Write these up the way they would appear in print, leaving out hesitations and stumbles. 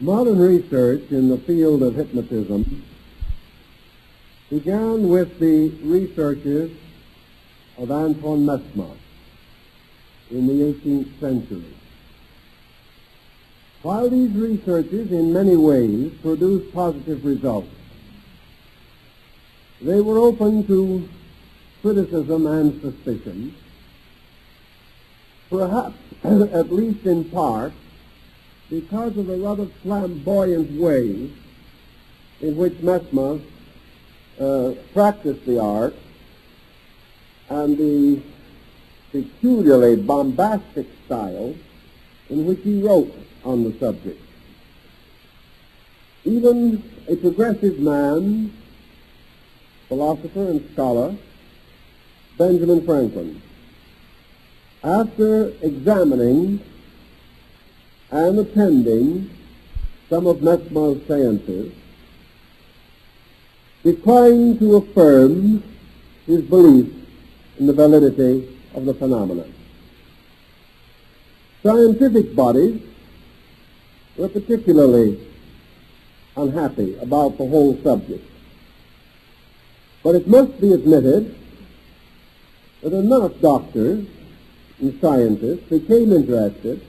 Modern research in the field of hypnotism began with the researches of Antoine Mesmer in the 18th century. While these researches in many ways produced positive results, they were open to criticism and suspicion, perhaps at least in part because of the rather flamboyant way in which Mesmer practiced the art and the peculiarly bombastic style in which he wrote on the subject. Even a progressive man, philosopher and scholar, Benjamin Franklin, after examining and attending some of Mesmer's seances, declined to affirm his belief in the validity of the phenomenon. Scientific bodies were particularly unhappy about the whole subject. But it must be admitted that enough doctors and scientists became interested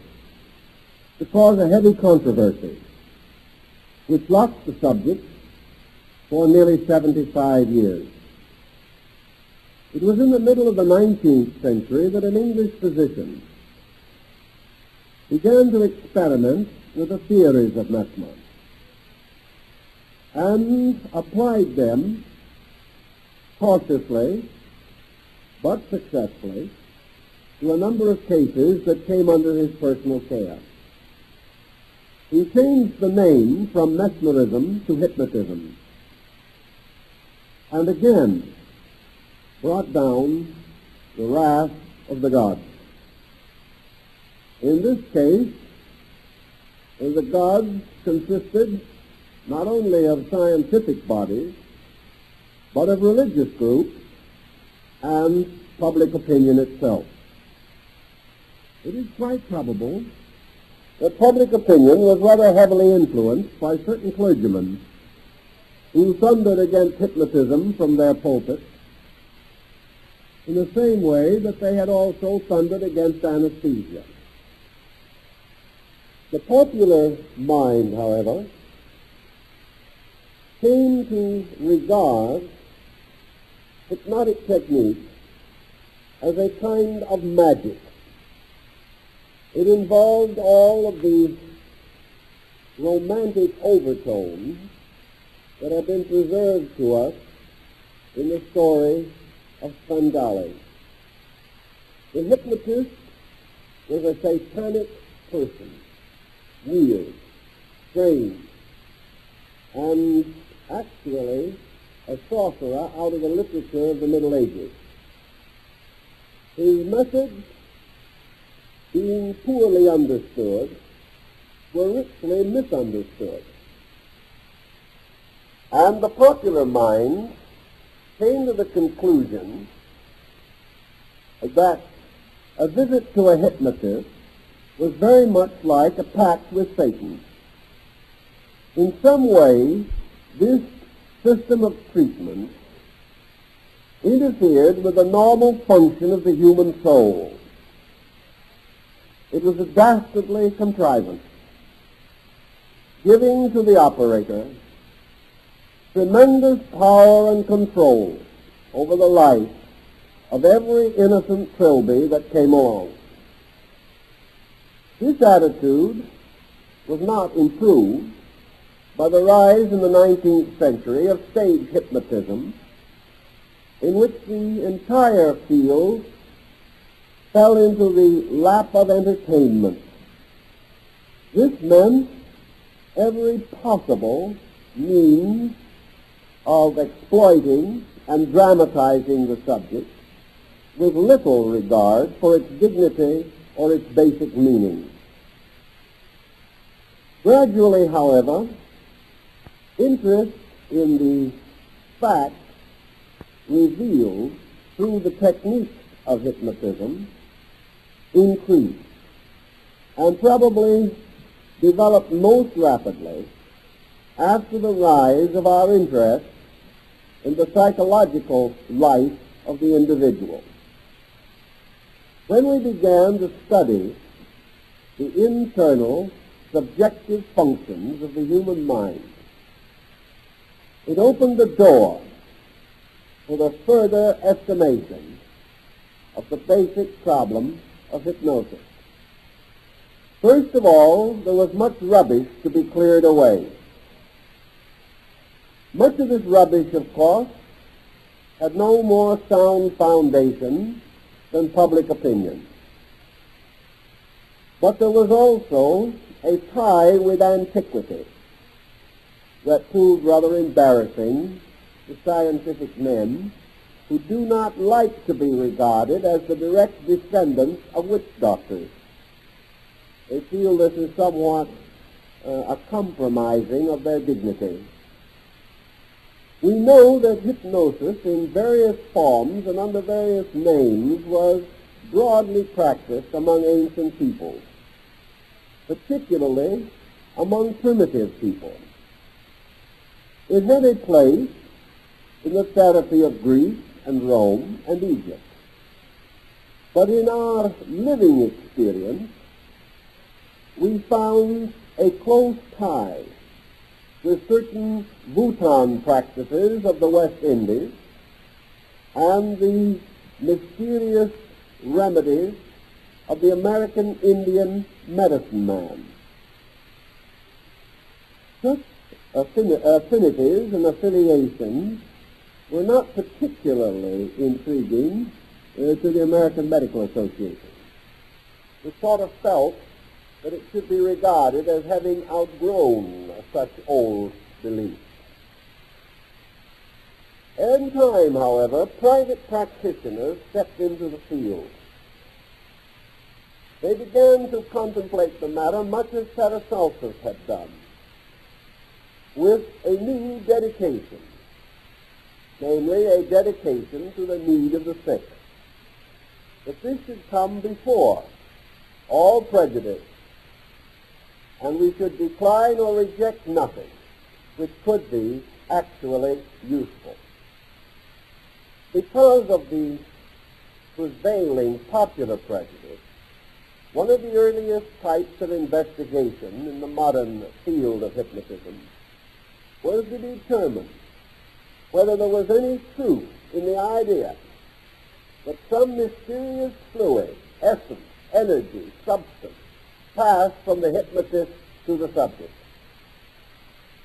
to cause a heavy controversy, which locked the subject for nearly 75 years. It was in the middle of the 19th century that an English physician began to experiment with the theories of Mesmer and applied them cautiously but successfully to a number of cases that came under his personal care. He changed the name from mesmerism to hypnotism, and again brought down the wrath of the gods. In this case, the gods consisted not only of scientific bodies, but of religious groups and public opinion itself. It is quite probable that public opinion was rather heavily influenced by certain clergymen who thundered against hypnotism from their pulpits in the same way that they had also thundered against anesthesia. The popular mind, however, came to regard hypnotic technique as a kind of magic. It involved all of the romantic overtones that have been preserved to us in the story of Svengali. The hypnotist was a satanic person, weird, strange, and actually a sorcerer out of the literature of the Middle Ages. His methods, being poorly understood, were richly misunderstood. And the popular mind came to the conclusion that a visit to a hypnotist was very much like a pact with Satan. In some way, this system of treatment interfered with the normal function of the human soul. It was a dastardly contrivance, giving to the operator tremendous power and control over the life of every innocent trilby that came along. This attitude was not improved by the rise in the 19th century of stage hypnotism, in which the entire field fell into the lap of entertainment. This meant every possible means of exploiting and dramatizing the subject with little regard for its dignity or its basic meaning. Gradually, however, interest in the facts revealed through the techniques of hypnotism increased, and probably developed most rapidly after the rise of our interest in the psychological life of the individual. When we began to study the internal subjective functions of the human mind, it opened the door for the further estimation of the basic problem of hypnosis. First of all, there was much rubbish to be cleared away. Much of this rubbish, of course, had no more sound foundation than public opinion. But there was also a tie with antiquity that proved rather embarrassing to scientific men who do not like to be regarded as the direct descendants of witch doctors. They feel this is somewhat a compromising of their dignity. We know that hypnosis in various forms and under various names was broadly practiced among ancient peoples, particularly among primitive people. It had a place in the therapy of Greece and Rome and Egypt. But in our living experience, we found a close tie with certain Bhutan practices of the West Indies and the mysterious remedies of the American Indian medicine man. Such affinities and affiliations were not particularly intriguing to the American Medical Association. We sort of felt that it should be regarded as having outgrown such old beliefs. In time, however, private practitioners stepped into the field. They began to contemplate the matter much as Paracelsus had done, with a new dedication, namely a dedication to the need of the sick. That this should come before all prejudice, and we should decline or reject nothing which could be actually useful. Because of the prevailing popular prejudice, one of the earliest types of investigation in the modern field of hypnotism was to determine whether there was any truth in the idea that some mysterious fluid, essence, energy, substance, passed from the hypnotist to the subject.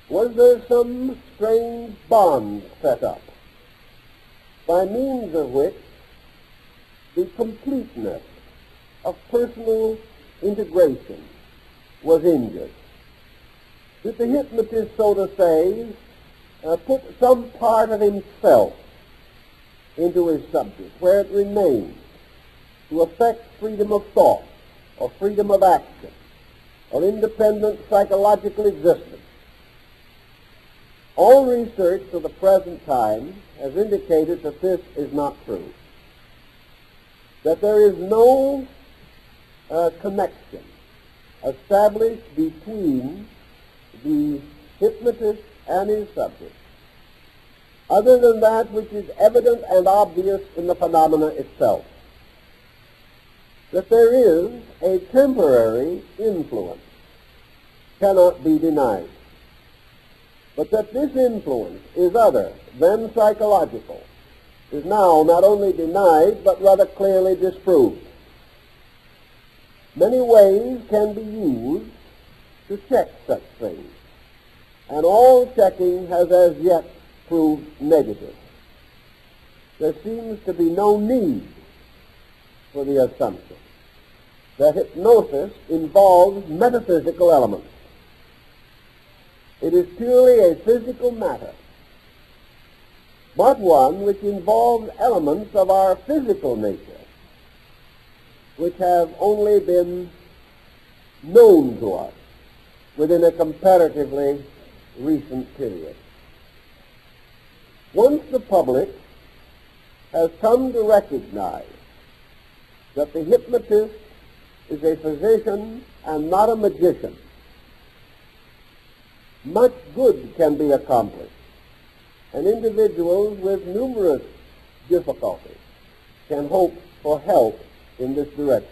Was there some strange bond set up by means of which the completeness of personal integration was injured? Did the hypnotist, so to say, put some part of himself into his subject where it remained to affect freedom of thought or freedom of action or independent psychological existence? All research to the present time has indicated that this is not true, that there is no connection established between the hypnotist and his subject, other than that which is evident and obvious in the phenomena itself. That there is a temporary influence cannot be denied, but that this influence is other than psychological is now not only denied but rather clearly disproved. Many ways can be used to check such things, and all checking has as yet proved negative. There seems to be no need for the assumption that hypnosis involves metaphysical elements. It is purely a physical matter, but one which involves elements of our physical nature, which have only been known to us within a comparatively recent period. Once the public has come to recognize that the hypnotist is a physician and not a magician, much good can be accomplished, and individuals with numerous difficulties can hope for help in this direction.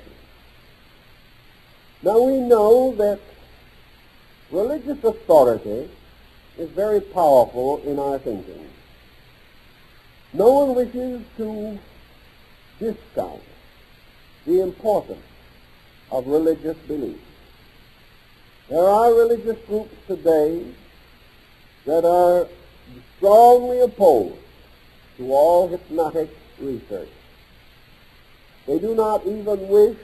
Now we know that religious authority is very powerful in our thinking. No one wishes to discount the importance of religious belief. There are religious groups today that are strongly opposed to all hypnotic research. They do not even wish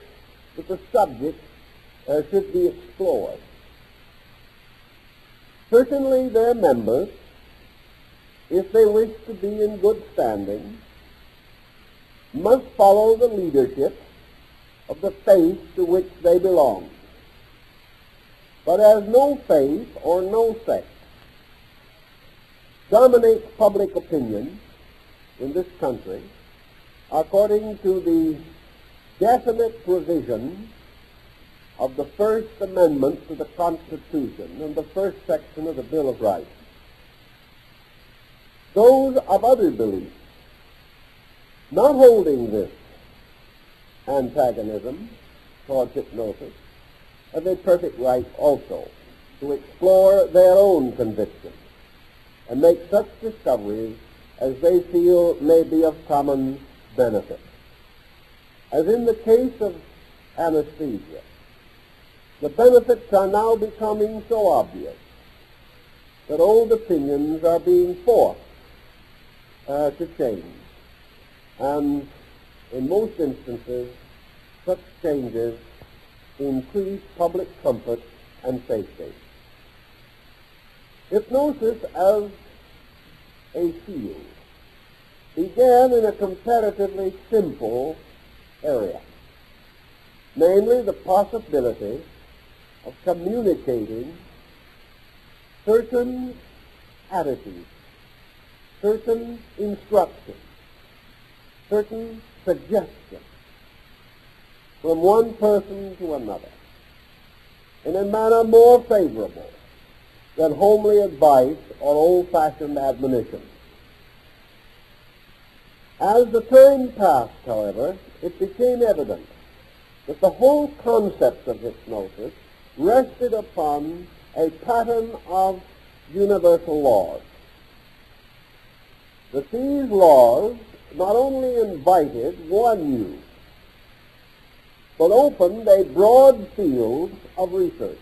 that the subject should be explored. Certainly their members, if they wish to be in good standing, must follow the leadership of the faith to which they belong. But as no faith or no sect dominates public opinion in this country, according to the definite provision of the First Amendment to the Constitution and the first section of the Bill of Rights, those of other beliefs, not holding this antagonism towards hypnosis, have a perfect right also to explore their own convictions and make such discoveries as they feel may be of common benefit. As in the case of anesthesia, the benefits are now becoming so obvious that old opinions are being forced to change. And in most instances, such changes increase public comfort and safety. Hypnosis as a field began in a comparatively simple area, namely the possibility of communicating certain attitudes, certain instructions, certain suggestions from one person to another in a manner more favorable than homely advice or old-fashioned admonition. As the time passed, however, it became evident that the whole concept of hypnosis rested upon a pattern of universal laws. That these laws not only invited one use, but opened a broad field of research,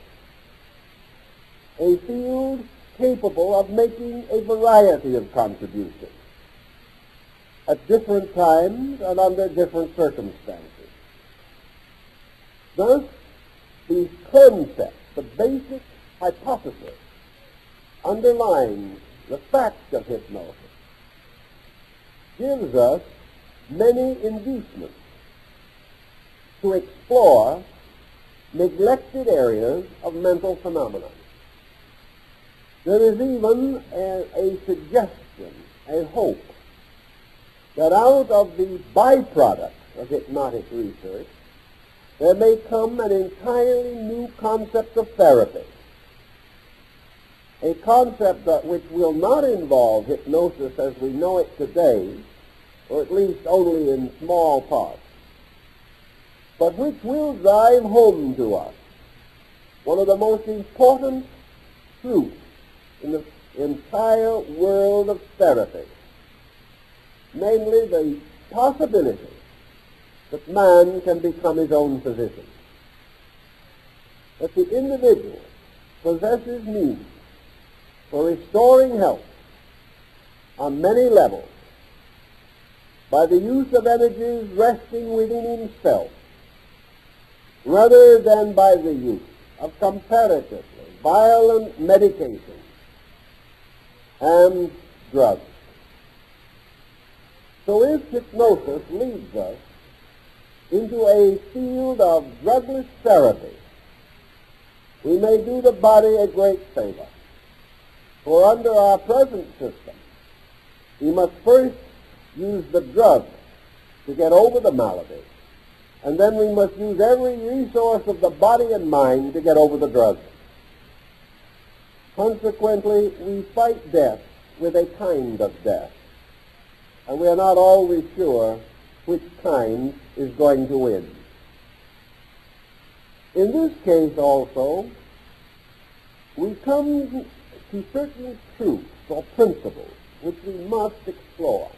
a field capable of making a variety of contributions at different times and under different circumstances. Thus, the concept, the basic hypothesis underlying the fact of hypnosis gives us many inducements to explore neglected areas of mental phenomena. There is even a suggestion, a hope, that out of the byproducts of hypnotic research there may come an entirely new concept of therapy, a concept which will not involve hypnosis as we know it today, or at least only in small parts, but which will drive home to us one of the most important truths in the entire world of therapy, namely the possibility that man can become his own physician, that the individual possesses means for restoring health on many levels by the use of energies resting within himself rather than by the use of comparatively violent medication and drugs. So if hypnosis leads us into a field of drugless therapy, we may do the body a great favor. For under our present system, we must first use the drug to get over the malady, and then we must use every resource of the body and mind to get over the drug. Consequently, we fight death with a kind of death, and we are not always sure which kind is going to win. In this case also, we come to certain truths or principles which we must explore.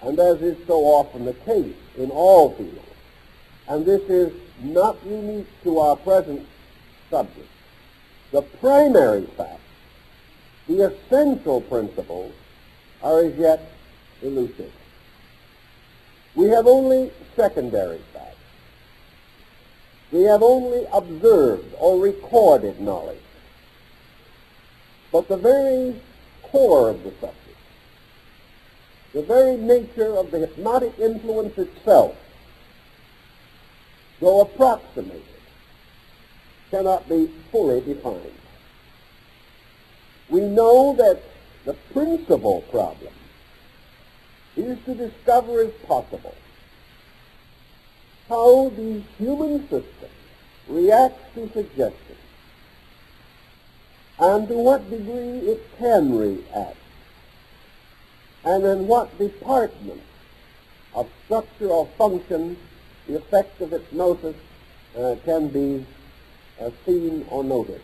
And as is so often the case in all fields, and this is not unique to our present subject, the primary facts, the essential principles, are as yet elusive. We have only secondary facts. We have only observed or recorded knowledge. But the very core of the subject, the very nature of the hypnotic influence itself, though approximated, cannot be fully defined. We know that the principal problem is to discover, if possible, how the human system reacts to suggestion and to what degree it can react, and in what department of structure or function the effect of hypnosis can be seen or noticed.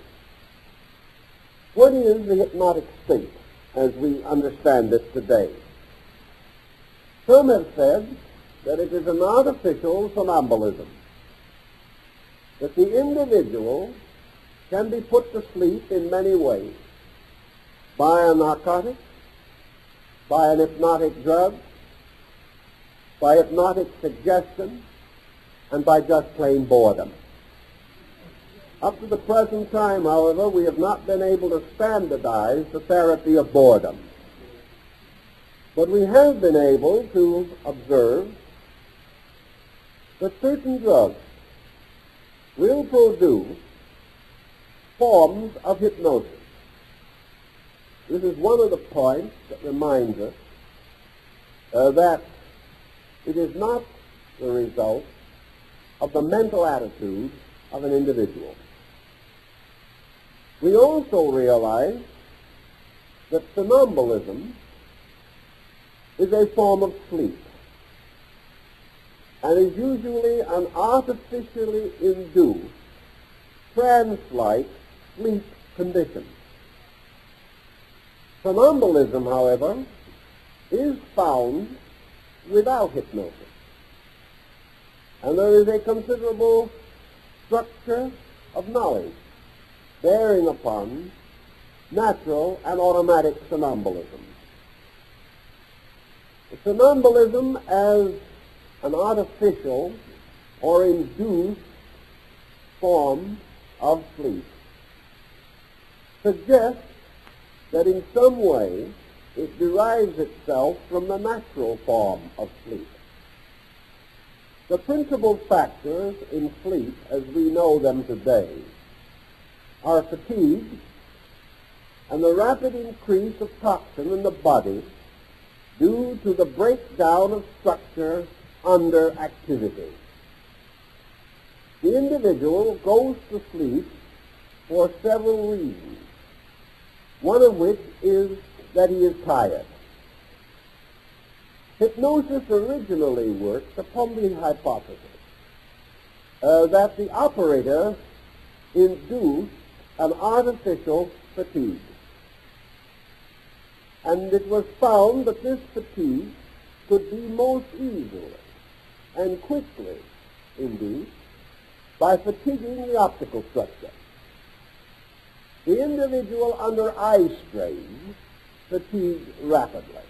What is the hypnotic state as we understand it today? Some have said that it is an artificial somnambulism, that the individual can be put to sleep in many ways, by a narcotic, by an hypnotic drug, by hypnotic suggestion, and by just plain boredom. Up to the present time, however, we have not been able to standardize the therapy of boredom. But we have been able to observe that certain drugs will produce forms of hypnosis. This is one of the points that reminds us that it is not the result of the mental attitude of an individual. We also realize that somnambulism is a form of sleep and is usually an artificially induced trance-like sleep condition. Somnambulism, however, is found without hypnosis, and there is a considerable structure of knowledge bearing upon natural and automatic somnambulism. Somnambulism as an artificial or induced form of sleep suggests that in some way it derives itself from the natural form of sleep. The principal factors in sleep, as we know them today, are fatigue and the rapid increase of toxin in the body due to the breakdown of structure under activity. The individual goes to sleep for several reasons, one of which is that he is tired. Hypnosis originally worked upon the hypothesis that the operator induced an artificial fatigue. And it was found that this fatigue could be most easily and quickly induced by fatiguing the optical structure. The individual under eye strain fatigued rapidly.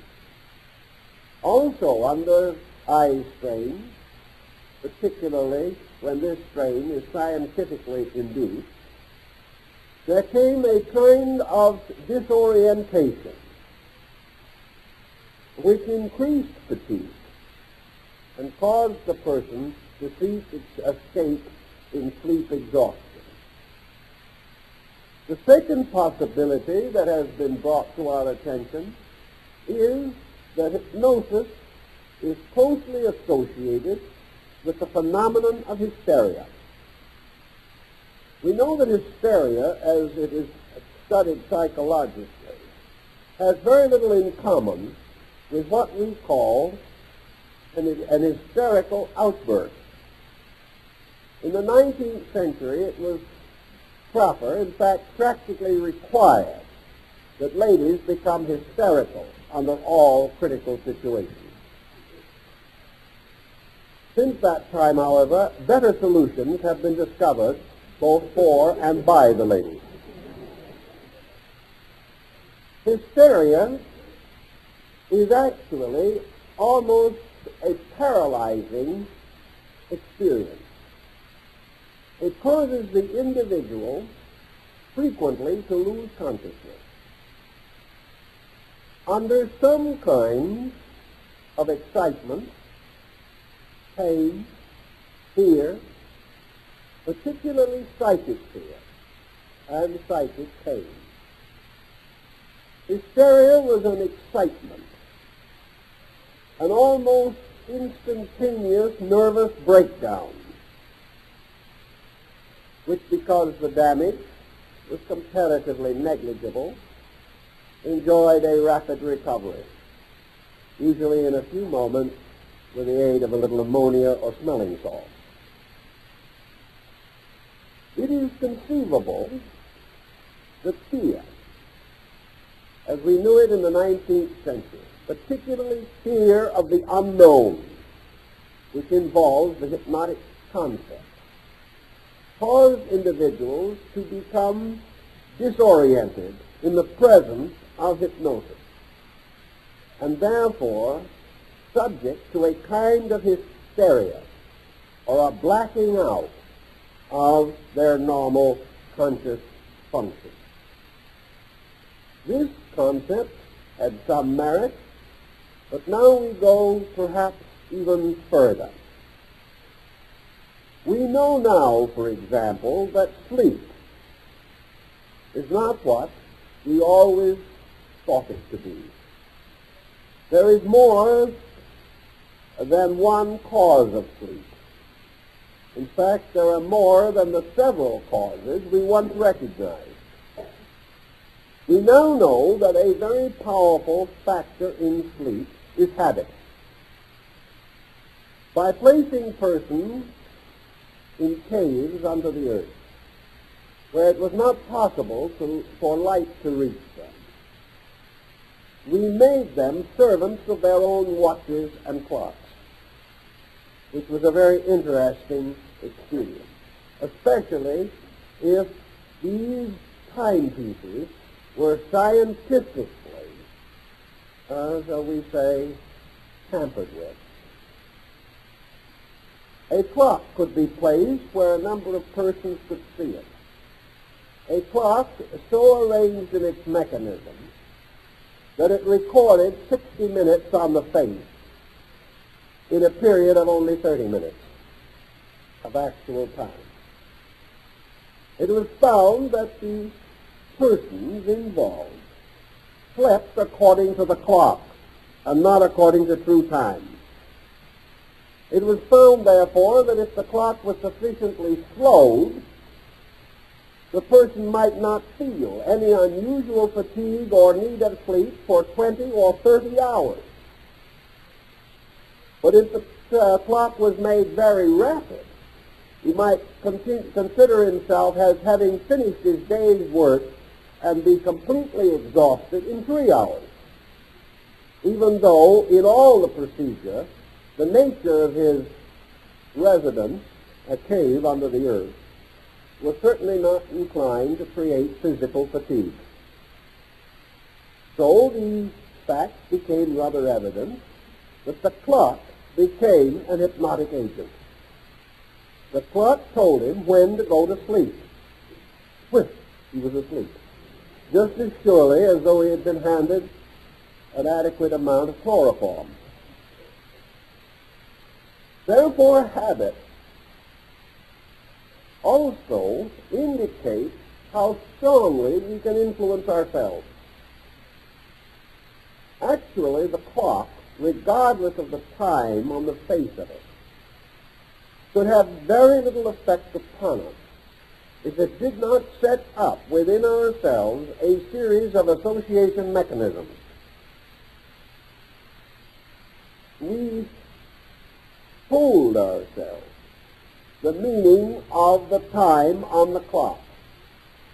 Also under eye strain, particularly when this strain is scientifically induced, there came a kind of disorientation which increased fatigue and caused the person to seek escape in sleep exhaustion. The second possibility that has been brought to our attention is that hypnosis is closely associated with the phenomenon of hysteria. We know that hysteria, as it is studied psychologically, has very little in common with what we call an hysterical outburst. In the 19th century, it was proper, in fact practically required, that ladies become hysterical under all critical situations. Since that time, however, better solutions have been discovered both for and by the ladies. Hysteria is actually almost a paralyzing experience. It causes the individual frequently to lose consciousness. Under some kind of excitement, pain, fear, particularly psychic fear and psychic pain. Hysteria was an excitement, an almost instantaneous nervous breakdown, which, because the damage was comparatively negligible, enjoyed a rapid recovery, usually in a few moments with the aid of a little ammonia or smelling salts. It is conceivable that fear, as we knew it in the 19th century, particularly fear of the unknown, which involves the hypnotic concept, cause individuals to become disoriented in the presence of hypnosis, and therefore subject to a kind of hysteria or a blacking out of their normal conscious function. This concept had some merit, but now we go perhaps even further. We know now, for example, that sleep is not what we always thought it to be. There is more than one cause of sleep. In fact, there are more than the several causes we once recognized. We now know that a very powerful factor in sleep is habit. By placing persons in caves under the earth, where it was not possible for light to reach them, we made them servants of their own watches and clocks, which was a very interesting experience, especially if these timepieces were scientifically, shall we say, tampered with. A clock could be placed where a number of persons could see it. A clock so arranged in its mechanism that it recorded 60 minutes on the face in a period of only 30 minutes of actual time. It was found that the persons involved slept according to the clock and not according to true time. It was found, therefore, that if the clock was sufficiently slowed, the person might not feel any unusual fatigue or need of sleep for 20 or 30 hours. But if the clock was made very rapid, he might consider himself as having finished his day's work and be completely exhausted in 3 hours, even though in all the procedure, the nature of his residence, a cave under the earth, was certainly not inclined to create physical fatigue. So the facts became rather evident that the clock became an hypnotic agent. The clock told him when to go to sleep. Whiff, he was asleep, just as surely as though he had been handed an adequate amount of chloroform. Therefore, habit also indicates how strongly we can influence ourselves. Actually, the clock, regardless of the time on the face of it, could have very little effect upon us if it did not set up within ourselves a series of association mechanisms. We told ourselves the meaning of the time on the clock,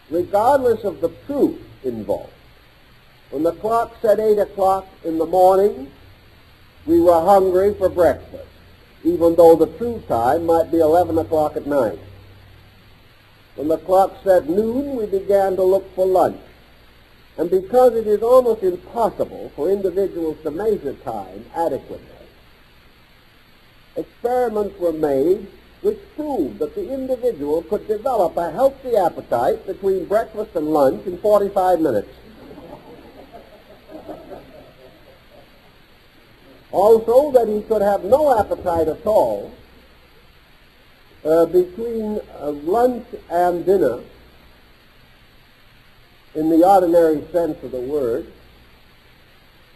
regardless of the truth involved. When the clock said 8 o'clock in the morning, we were hungry for breakfast, even though the true time might be 11 o'clock at night. When the clock said noon, we began to look for lunch. And because it is almost impossible for individuals to measure time adequately, experiments were made which proved that the individual could develop a healthy appetite between breakfast and lunch in 45 minutes. Also, that he could have no appetite at all between lunch and dinner, in the ordinary sense of the word,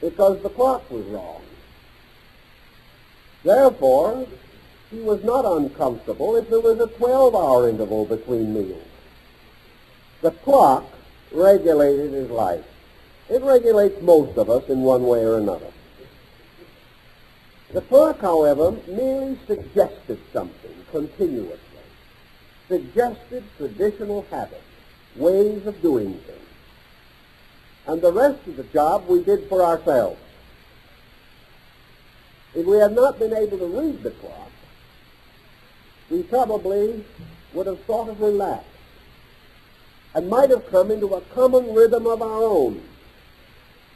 because the clock was wrong. Therefore, he was not uncomfortable if there was a 12-hour interval between meals. The clock regulated his life. It regulates most of us in one way or another. The clock, however, merely suggested something continuously, suggested traditional habits, ways of doing things. And the rest of the job we did for ourselves. If we had not been able to read the clock, we probably would have thought of relax and might have come into a common rhythm of our own.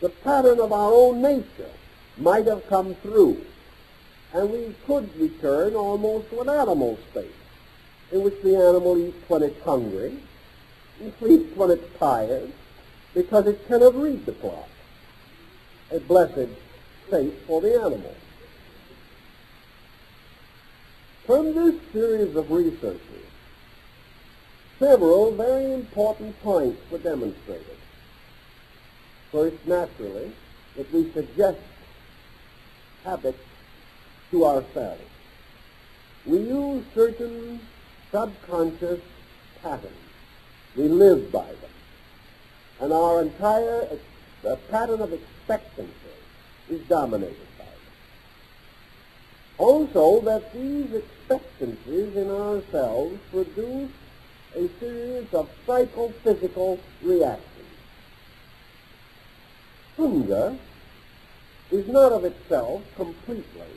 The pattern of our own nature might have come through, and we could return almost to an animal state, in which the animal eats when it's hungry and sleeps when it's tired, because it cannot read the clock. A blessed state for the animal. From this series of researches, several very important points were demonstrated. First, naturally, that we suggest habits to ourselves. We use certain subconscious patterns. We live by them. And our entire pattern of expectancy is dominated by them. Also, that these expectancies in ourselves produce a series of psychophysical reactions. Hunger is not of itself completely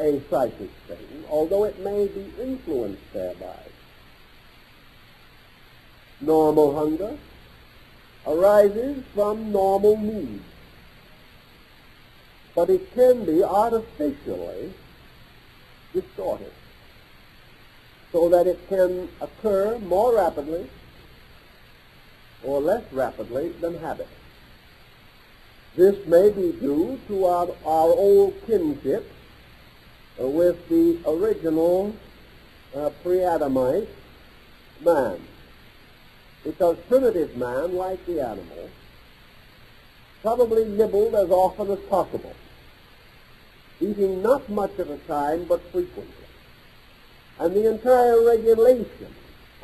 a psychic thing, although it may be influenced thereby. Normal hunger arises from normal needs, but it can be artificially distorted so that it can occur more rapidly or less rapidly than habit. This may be due to our old kinship with the original pre-Adamite man, because primitive man, like the animal, probably nibbled as often as possible, eating not much at a time but frequently. And the entire regulation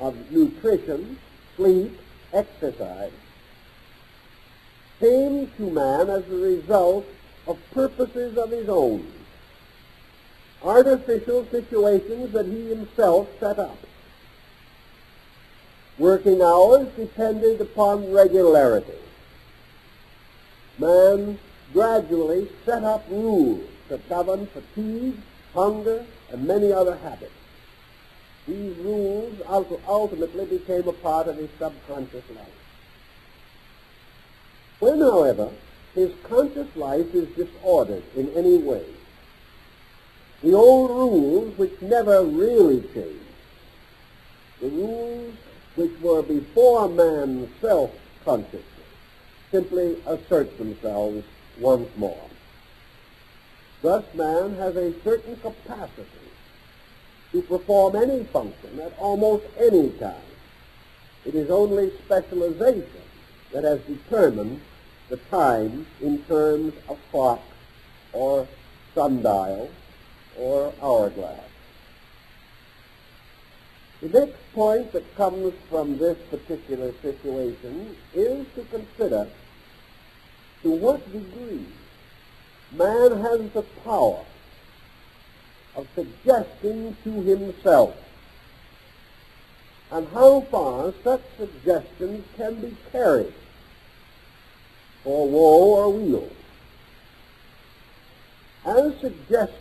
of nutrition, sleep, exercise came to man as a result of purposes of his own, artificial situations that he himself set up. Working hours depended upon regularity. Man gradually set up rules to govern fatigue, hunger, and many other habits. These rules ultimately became a part of his subconscious life. When, however, his conscious life is disordered in any way, the old rules which never really changed, the rules which were before man's self-consciousness, simply assert themselves once more. Thus, man has a certain capacity to perform any function at almost any time. It is only specialization that has determined the time in terms of clock or sundial or hourglass. The next point that comes from this particular situation is to consider to what degree man has the power of suggesting to himself, and how far such suggestions can be carried for woe or weal. As suggestion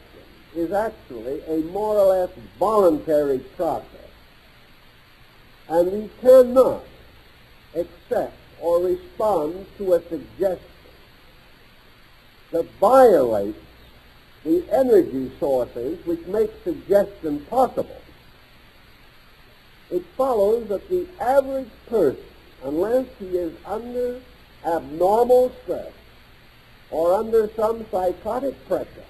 is actually a more or less voluntary process, and we cannot accept or respond to a suggestion that violates the energy sources which make suggestion possible. It follows that the average person, unless he is under abnormal stress or under some psychotic pressure,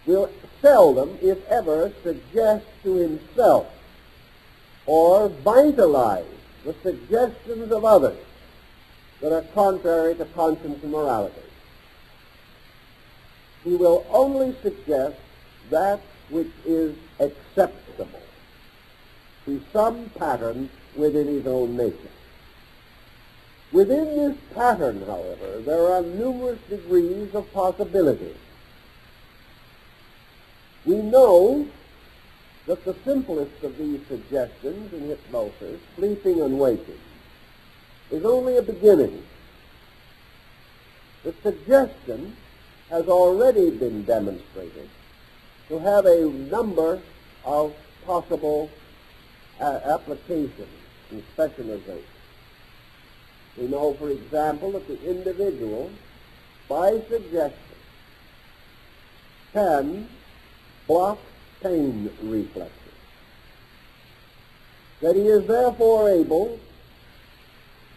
will seldom, if ever, suggest to himself or vitalize the suggestions of others that are contrary to conscience and morality. He will only suggest that which is acceptable to some pattern within his own nature. Within this pattern, however, there are numerous degrees of possibility. We know that the simplest of these suggestions in hypnosis, sleeping and waking, is only a beginning. The suggestion has already been demonstrated to have a number of possible applications and specializations. We know, for example, that the individual, by suggestion, can block pain reflexes, that he is therefore able,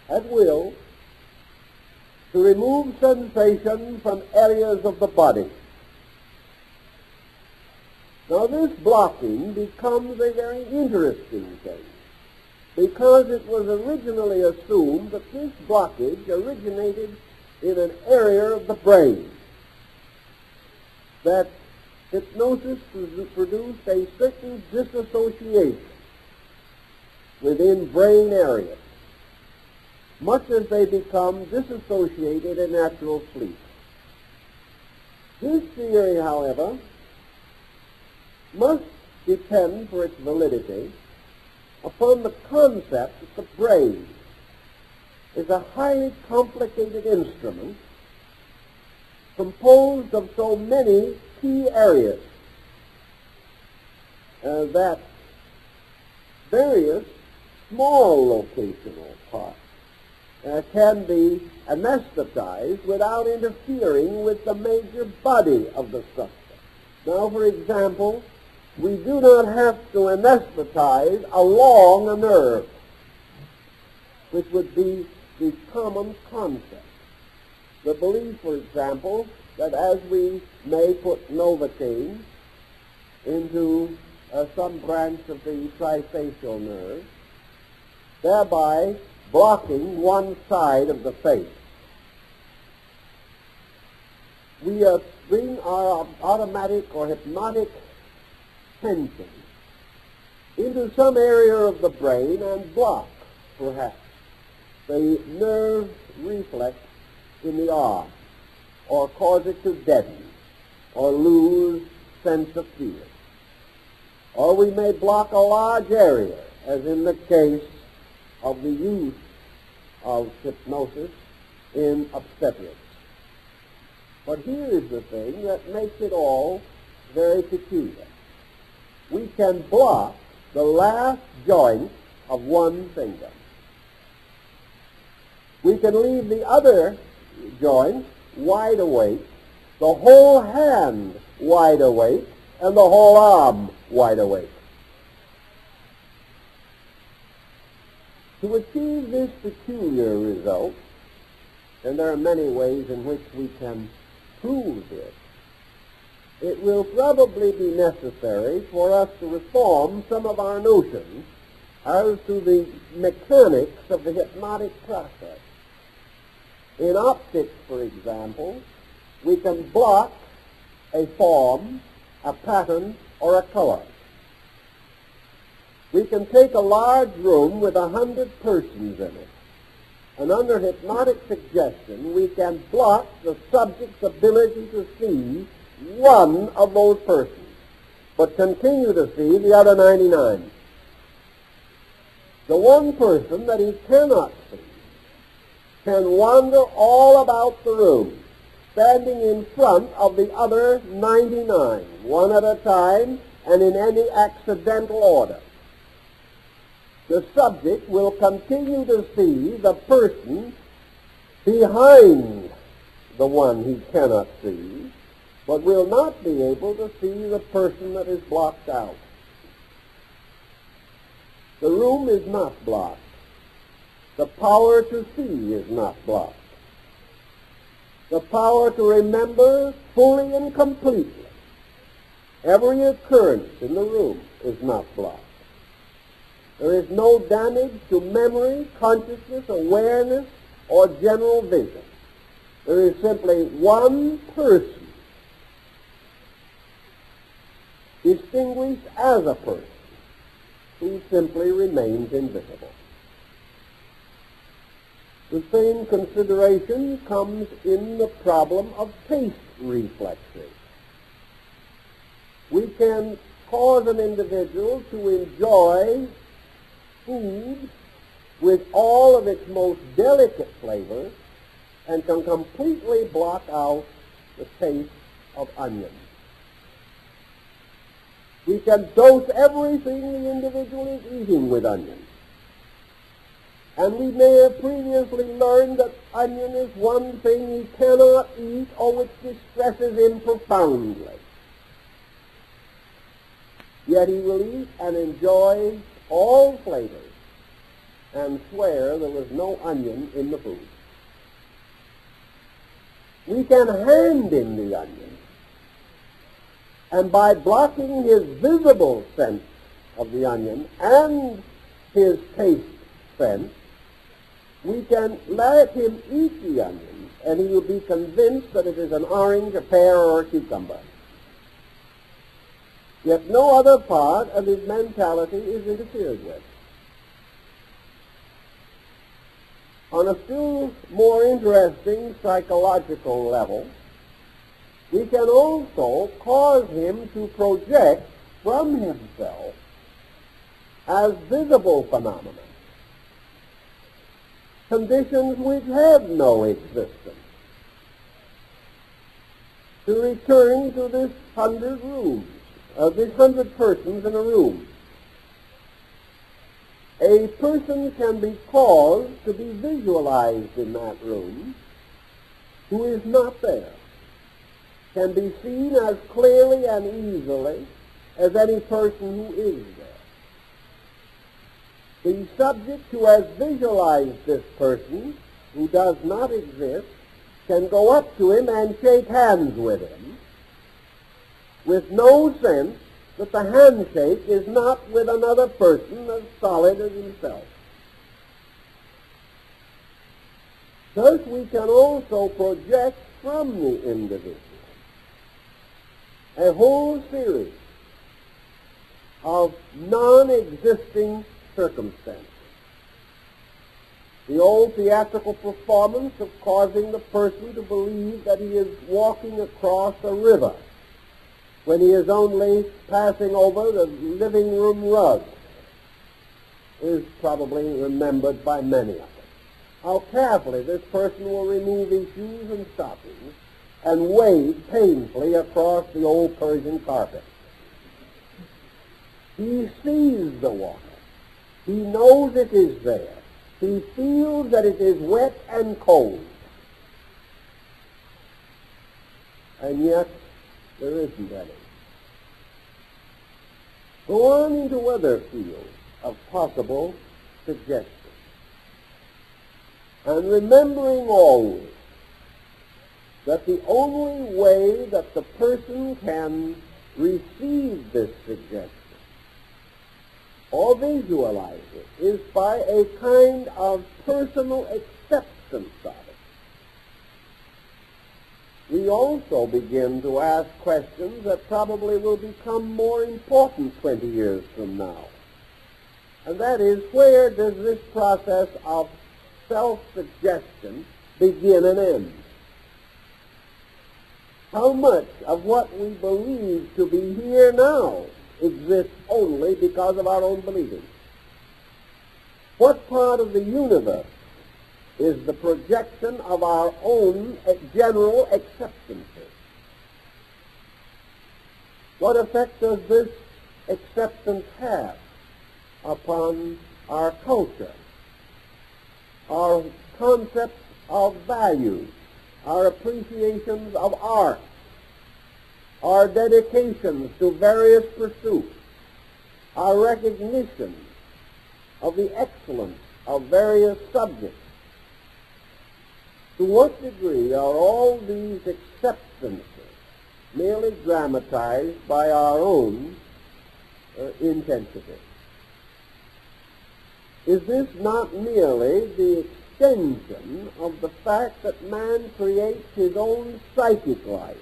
at will, to remove sensation from areas of the body. Now this blocking becomes a very interesting thing, because it was originally assumed that this blockage originated in an area of the brain, that hypnosis produced a certain disassociation within brain areas, much as they become disassociated in natural sleep. This theory, however, must depend for its validity upon the concept that the brain is a highly complicated instrument composed of so many key areas that various small locational parts can be anesthetized without interfering with the major body of the structure. Now, for example, we do not have to anesthetize along a nerve, which would be the common concept. The belief, for example, that as we may put Novocaine into some branch of the trifacial nerve, thereby blocking one side of the face, we bring our automatic or hypnotic tension into some area of the brain and block, perhaps, the nerve reflex in the arm, or cause it to deaden, or lose sense of feeling. Or we may block a large area, as in the case of the use of hypnosis in obstetrics. But here is the thing that makes it all very peculiar. We can block the last joint of one finger. We can leave the other joint wide awake, the whole hand wide awake, and the whole arm wide awake. To achieve this peculiar result, and there are many ways in which we can prove this, it will probably be necessary for us to reform some of our notions as to the mechanics of the hypnotic process. In optics, for example, we can block a form, a pattern, or a color. We can take a large room with 100 persons in it, and under hypnotic suggestion, we can block the subject's ability to see one of those persons, but continue to see the other 99. The one person that he cannot see can wander all about the room, standing in front of the other 99, one at a time and in any accidental order. The subject will continue to see the person behind the one he cannot see, but will not be able to see the person that is blocked out. The room is not blocked. The power to see is not blocked. The power to remember fully and completely every occurrence in the room is not blocked. There is no damage to memory, consciousness, awareness, or general vision. There is simply one person distinguished as a person who simply remains invisible. The same consideration comes in the problem of taste reflexes. We can cause an individual to enjoy food with all of its most delicate flavors and can completely block out the taste of onions. We can dose everything the individual is eating with onions. And we may have previously learned that onion is one thing he cannot eat or which distresses him profoundly. Yet he will eat and enjoy all flavors and swear there was no onion in the food. We can hand him the onion, and by blocking his visible sense of the onion and his taste sense, we can let him eat the onion, and he will be convinced that it is an orange, a pear, or a cucumber. Yet no other part of his mentality is interfered with. On a still more interesting psychological level, we can also cause him to project from himself as visible phenomena conditions which have no existence. To return to this 100 rooms, this 100 persons in a room. A person can be caused to be visualized in that room who is not there, can be seen as clearly and easily as any person who is there. The subject who has visualized this person, who does not exist, can go up to him and shake hands with him, with no sense that the handshake is not with another person as solid as himself. Thus we can also project from the individual a whole series of non-existing circumstances. The old theatrical performance of causing the person to believe that he is walking across a river when he is only passing over the living room rug is probably remembered by many of us. How carefully this person will remove his shoes and stockings and wade painfully across the old Persian carpet. He sees the water. He knows it is there. He feels that it is wet and cold. And yet, there isn't any. Go on into other fields of possible suggestion. And remembering always that the only way that the person can receive this suggestion or visualize it is by a kind of personal acceptance of it. We also begin to ask questions that probably will become more important 20 years from now. And that is, where does this process of self-suggestion begin and end? How much of what we believe to be here now exists only because of our own believing? What part of the universe is the projection of our own general acceptances? What effect does this acceptance have upon our culture, our concepts of values, our appreciations of art, our dedications to various pursuits, our recognition of the excellence of various subjects? To what degree are all these acceptances merely dramatized by our own intensity? Is this not merely the extension of the fact that man creates his own psychic life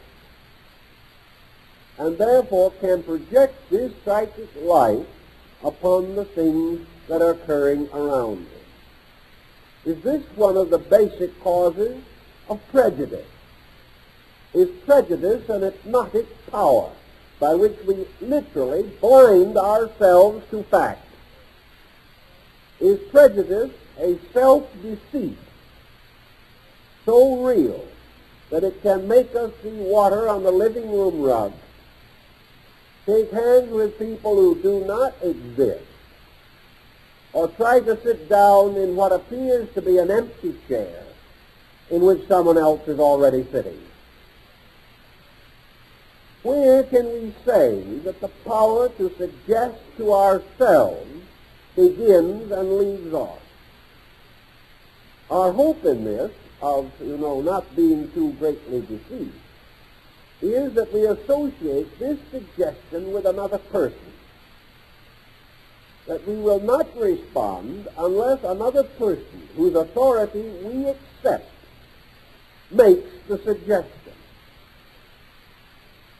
and therefore can project this psychic life upon the things that are occurring around him? Is this one of the basic causes of prejudice? Is prejudice an hypnotic power by which we literally blind ourselves to facts? Is prejudice a self-deceit so real that it can make us see water on the living room rug, shake hands with people who do not exist, or try to sit down in what appears to be an empty chair in which someone else is already sitting? Where can we say that the power to suggest to ourselves begins and leaves off? Our hope in this, of, not being too greatly deceived, is that we associate this suggestion with another person. That we will not respond unless another person whose authority we accept makes the suggestion.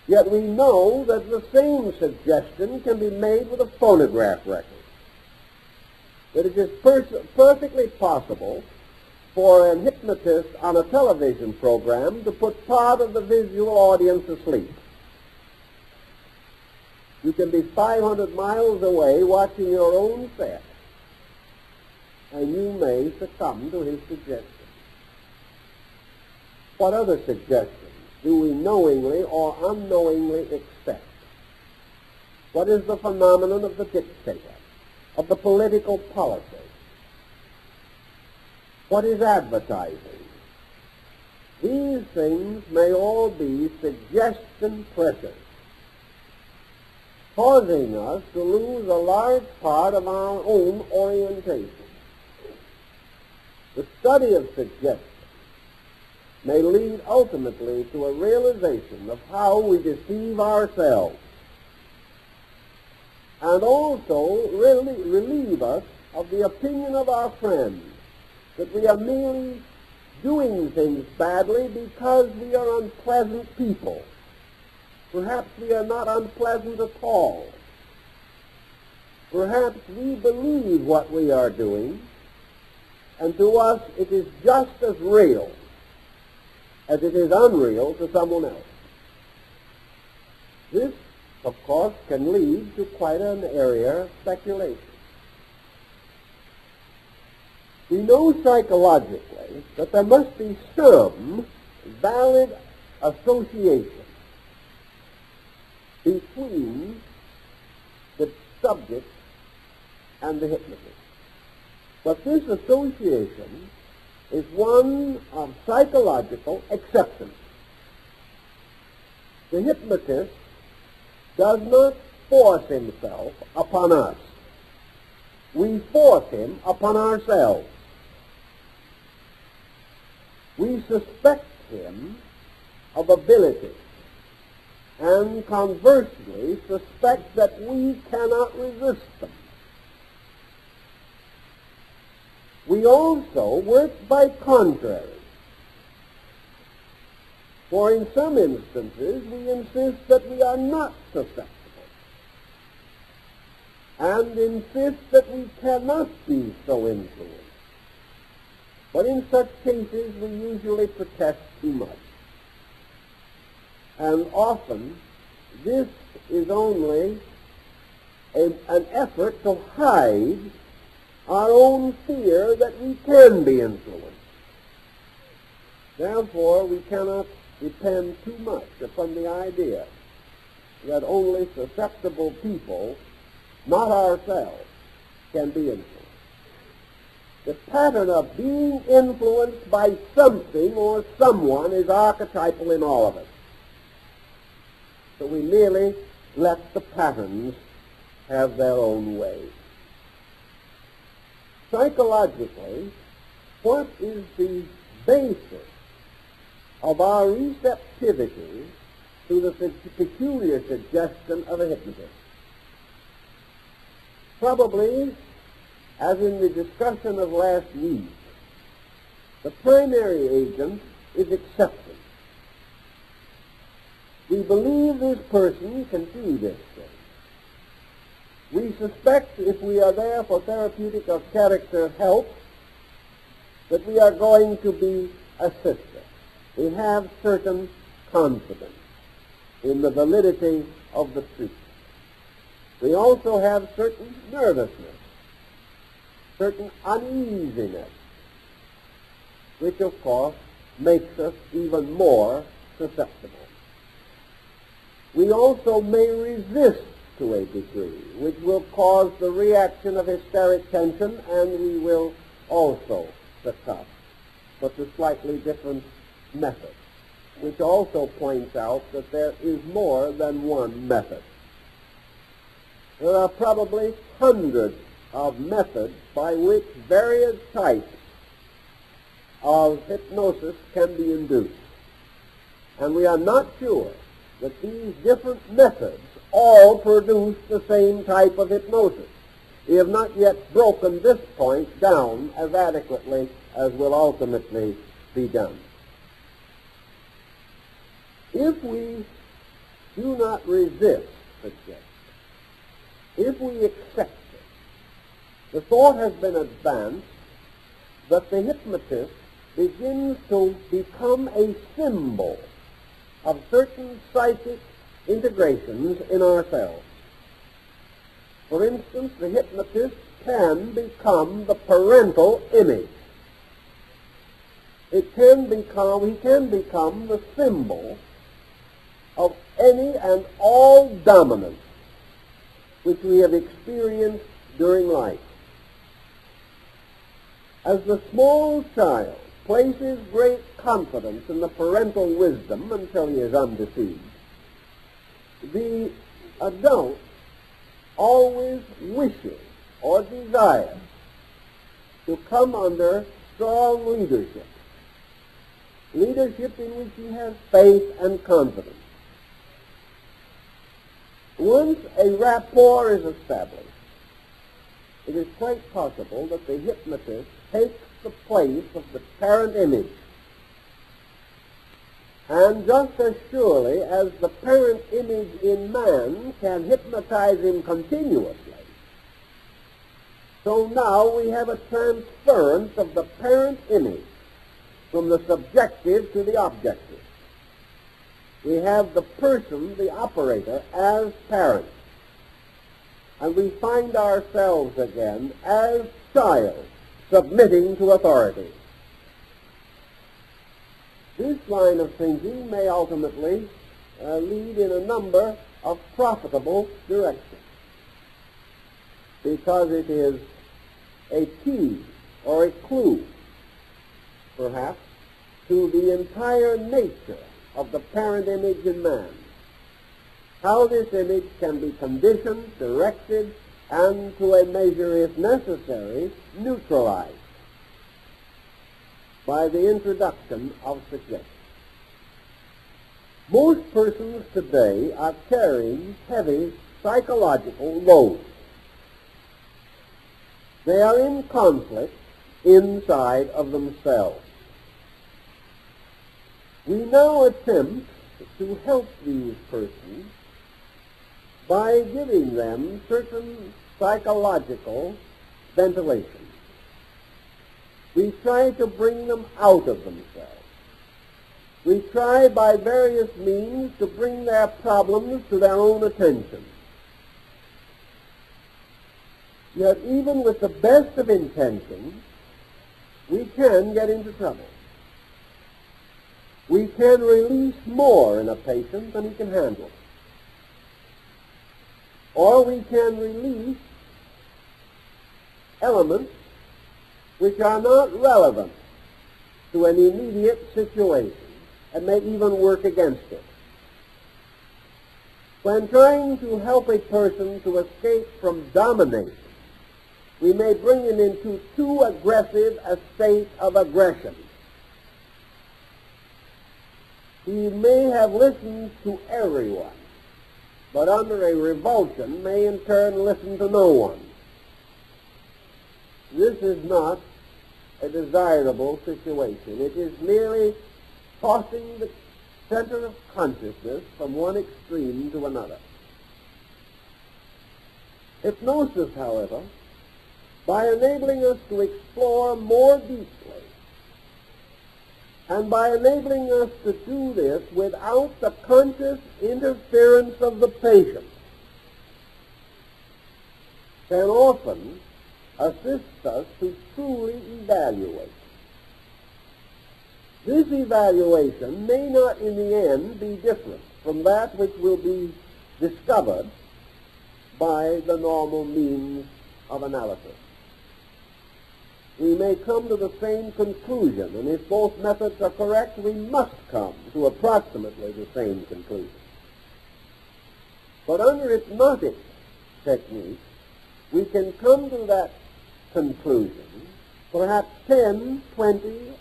Yet we know that the same suggestion can be made with a phonograph record. That it is perfectly possible for an hypnotist on a television program to put part of the visual audience asleep. You can be 500 miles away watching your own set, and you may succumb to his suggestion. What other suggestions do we knowingly or unknowingly accept? What is the phenomenon of the dictator, of the political policy? What is advertising? These things may all be suggestion pressures, causing us to lose a large part of our own orientation. The study of suggestion may lead ultimately to a realization of how we deceive ourselves, and also really relieve us of the opinion of our friends that we are merely doing things badly because we are unpleasant people. Perhaps we are not unpleasant at all. Perhaps we believe what we are doing, and to us it is just as real as it is unreal to someone else. This, of course, can lead to quite an area of speculation. We know psychologically that there must be some valid association between the subject and the hypnotist. But this association is one of psychological acceptance. The hypnotist does not force himself upon us. We force him upon ourselves. We suspect him of ability, and conversely suspect that we cannot resist them. We also work by contrary, for in some instances we insist that we are not susceptible. and insist that we cannot be so influenced. But in such cases, we usually protest too much. And often, this is only an effort to hide our own fear that we can be influenced. Therefore, we cannot depend too much upon the idea that only susceptible people, not ourselves, can be influenced. The pattern of being influenced by something or someone is archetypal in all of us. So we merely let the patterns have their own way. Psychologically, what is the basis of our receptivity to the peculiar suggestion of a hypnotist? Probably, as in the discussion of last week, the primary agent is acceptance. We believe this person can do this thing. We suspect, if we are there for therapeutic or character help, that we are going to be assisted. We have certain confidence in the validity of the truth. We also have certain nervousness, certain uneasiness, which of course makes us even more susceptible. We also may resist to a degree, which will cause the reaction of hysteric tension, and we will also succumb, but to slightly different methods, which also points out that there is more than one method. There are probably hundreds of methods by which various types of hypnosis can be induced, and we are not sure that these different methods all produce the same type of hypnosis. We have not yet broken this point down as adequately as will ultimately be done. If we do not resist suggestion, if we accept it, the thought has been advanced that the hypnotist begins to become a symbol of certain psychic integrations in ourselves. For instance, the hypnotist can become the parental image. He can become the symbol of any and all dominance which we have experienced during life. As the small child places great confidence in the parental wisdom until he is undeceived, the adult always wishes or desires to come under strong leadership in which he has faith and confidence. Once a rapport is established, it is quite possible that the hypnotist takes the place of the parent image. And just as surely as the parent image in man can hypnotize him continuously, so now we have a transference of the parent image from the subjective to the objective. We have the person, the operator, as parent. And we find ourselves again as child, submitting to authority. This line of thinking may ultimately lead in a number of profitable directions, because it is a key or a clue, perhaps, to the entire nature of the parent image in man. How this image can be conditioned, directed, and to a measure, if necessary, neutralized by the introduction of suggestion. Most persons today are carrying heavy psychological loads. They are in conflict inside of themselves. We now attempt to help these persons by giving them certain psychological ventilation. We try to bring them out of themselves. We try by various means to bring their problems to their own attention. Yet even with the best of intentions, we can get into trouble. We can release more in a patient than he can handle. Or we can release elements which are not relevant to an immediate situation and may even work against it. When trying to help a person to escape from domination, we may bring him into too aggressive a state of aggression. He may have listened to everyone, but under a revulsion may in turn listen to no one. This is not a desirable situation. It is merely tossing the center of consciousness from one extreme to another. Hypnosis, however, by enabling us to explore more deeply, and by enabling us to do this without the conscious interference of the patient, can often assist us to truly evaluate. This evaluation may not in the end be different from that which will be discovered by the normal means of analysis. We may come to the same conclusion, and if both methods are correct, we must come to approximately the same conclusion. But under hypnotic technique, we can come to that conclusion perhaps 10, 20,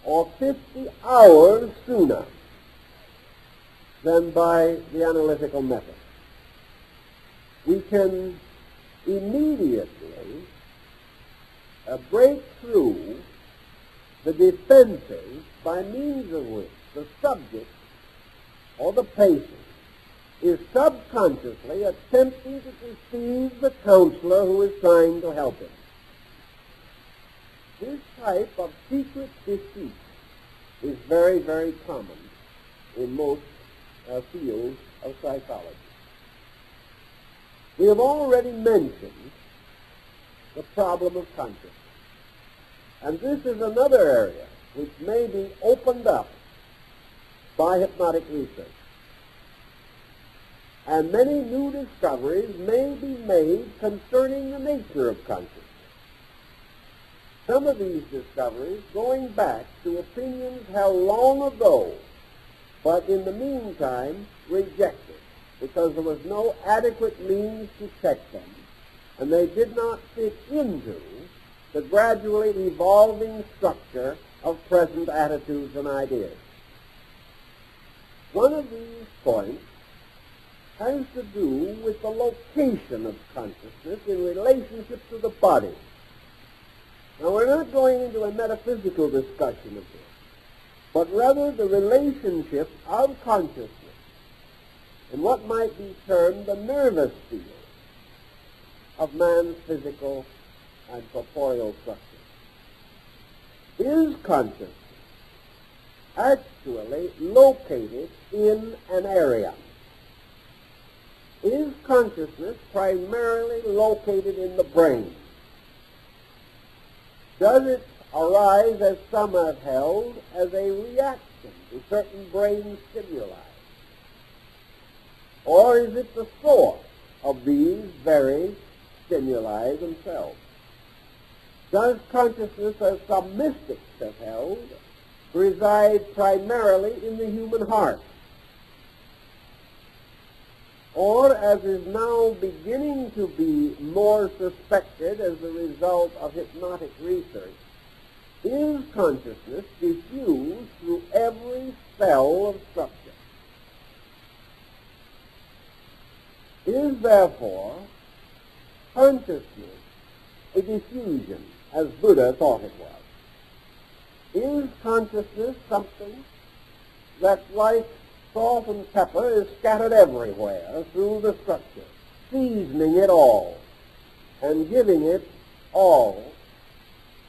or 50 hours sooner than by the analytical method. We can immediately break through the defenses by means of which the subject or the patient is subconsciously attempting to deceive the counselor who is trying to help him. This type of secret deceit is very, very common in most fields of psychology. We have already mentioned the problem of consciousness. And this is another area which may be opened up by hypnotic research. And many new discoveries may be made concerning the nature of consciousness. Some of these discoveries going back to opinions held long ago, but in the meantime rejected, because there was no adequate means to check them, and they did not fit into the gradually evolving structure of present attitudes and ideas. One of these points has to do with the location of consciousness in relationship to the body. Now, we're not going into a metaphysical discussion of this, but rather the relationship of consciousness in what might be termed the nervous field of man's physical and corporeal structure. Is consciousness actually located in an area? Is consciousness primarily located in the brain? Does it arise, as some have held, as a reaction to certain brain stimuli? Or is it the source of these very stimuli themselves? Does consciousness, as some mystics have held, reside primarily in the human heart? Or, as is now beginning to be more suspected as a result of hypnotic research, is consciousness diffused through every cell of structure? Is, therefore, consciousness a diffusion, as Buddha thought it was? Is consciousness something that, like salt and pepper, is scattered everywhere through the structure, seasoning it all? and giving it all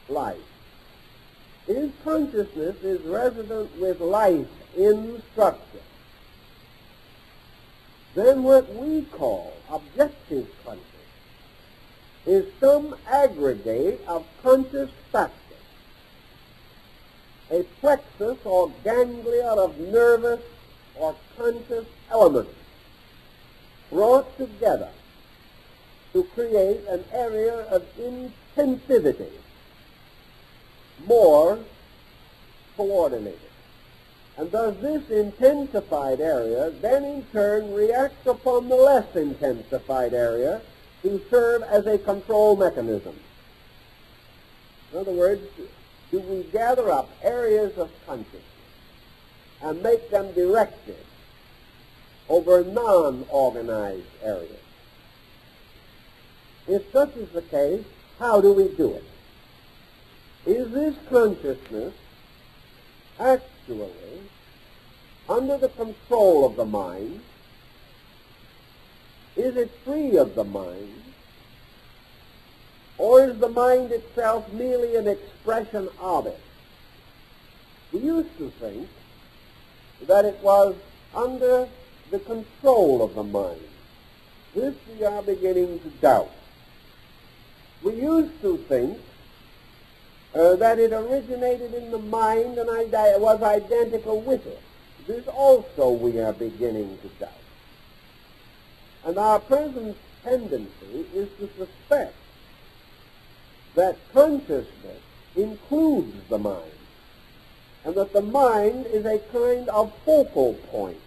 life. If consciousness is resident with life in structure, then what we call objective consciousness is some aggregate of conscious factors, a plexus or ganglia of nervous or conscious elements brought together to create an area of intensivity more coordinated. And thus this intensified area then in turn reacts upon the less intensified area to serve as a control mechanism. In other words, do we gather up areas of consciousness and make them directed over non-organized areas? If such is the case, how do we do it? Is this consciousness actually under the control of the mind? Is it free of the mind? Or is the mind itself merely an expression of it? We used to think that it was under the control of the mind. This we are beginning to doubt. We used to think that it originated in the mind and was identical with it. This also we are beginning to doubt. And our present tendency is to suspect that consciousness includes the mind, and that the mind is a kind of focal point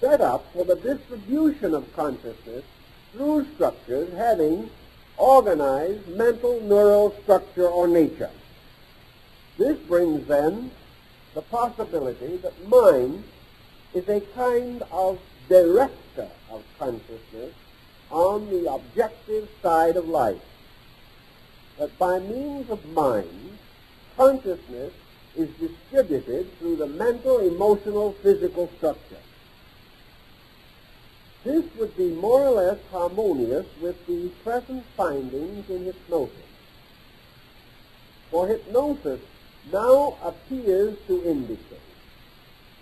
set up for the distribution of consciousness through structures having organized mental neural structure or nature. This brings then the possibility that mind is a kind of director of consciousness on the objective side of life. That by means of mind, consciousness is distributed through the mental, emotional, physical structure. This would be more or less harmonious with the present findings in hypnosis. For hypnosis now appears to indicate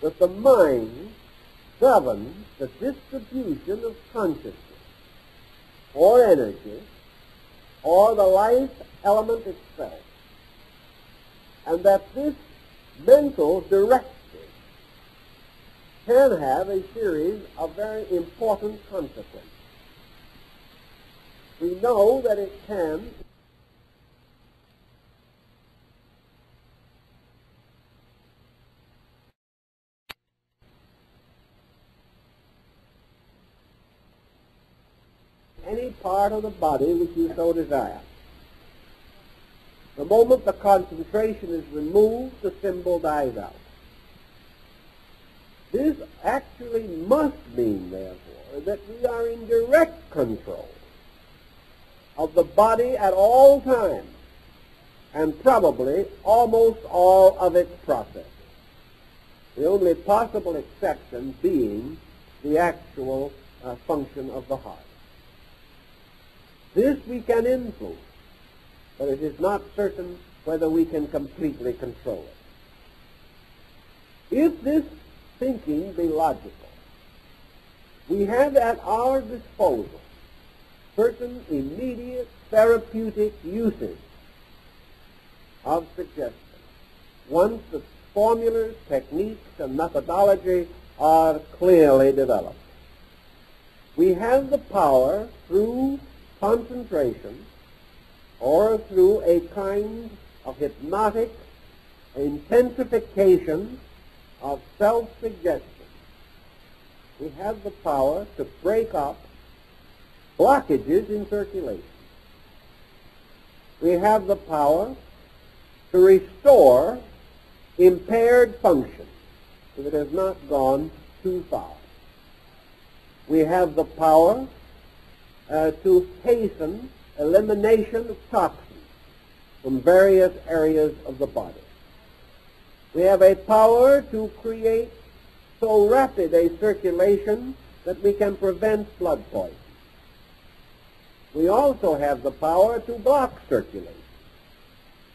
that the mind governs the distribution of consciousness or energy or the life element itself, and that this mental directive can have a series of very important consequences. We know that it can any part of the body which you so desire. The moment the concentration is removed, the symbol dies out. This actually must mean, therefore, that we are in direct control of the body at all times, and probably almost all of its processes, the only possible exception being the actual function of the heart. This we can influence, but it is not certain whether we can completely control it. If this thinking be logical, we have at our disposal certain immediate therapeutic uses of suggestion, once the formulas, techniques, and methodology are clearly developed. We have the power through concentration or through a kind of hypnotic intensification of self-suggestion. We have the power to break up blockages in circulation. We have the power to restore impaired function if it has not gone too far. We have the power to hasten elimination of toxins from various areas of the body. We have a power to create so rapid a circulation that we can prevent blood poisoning. we also have the power to block circulation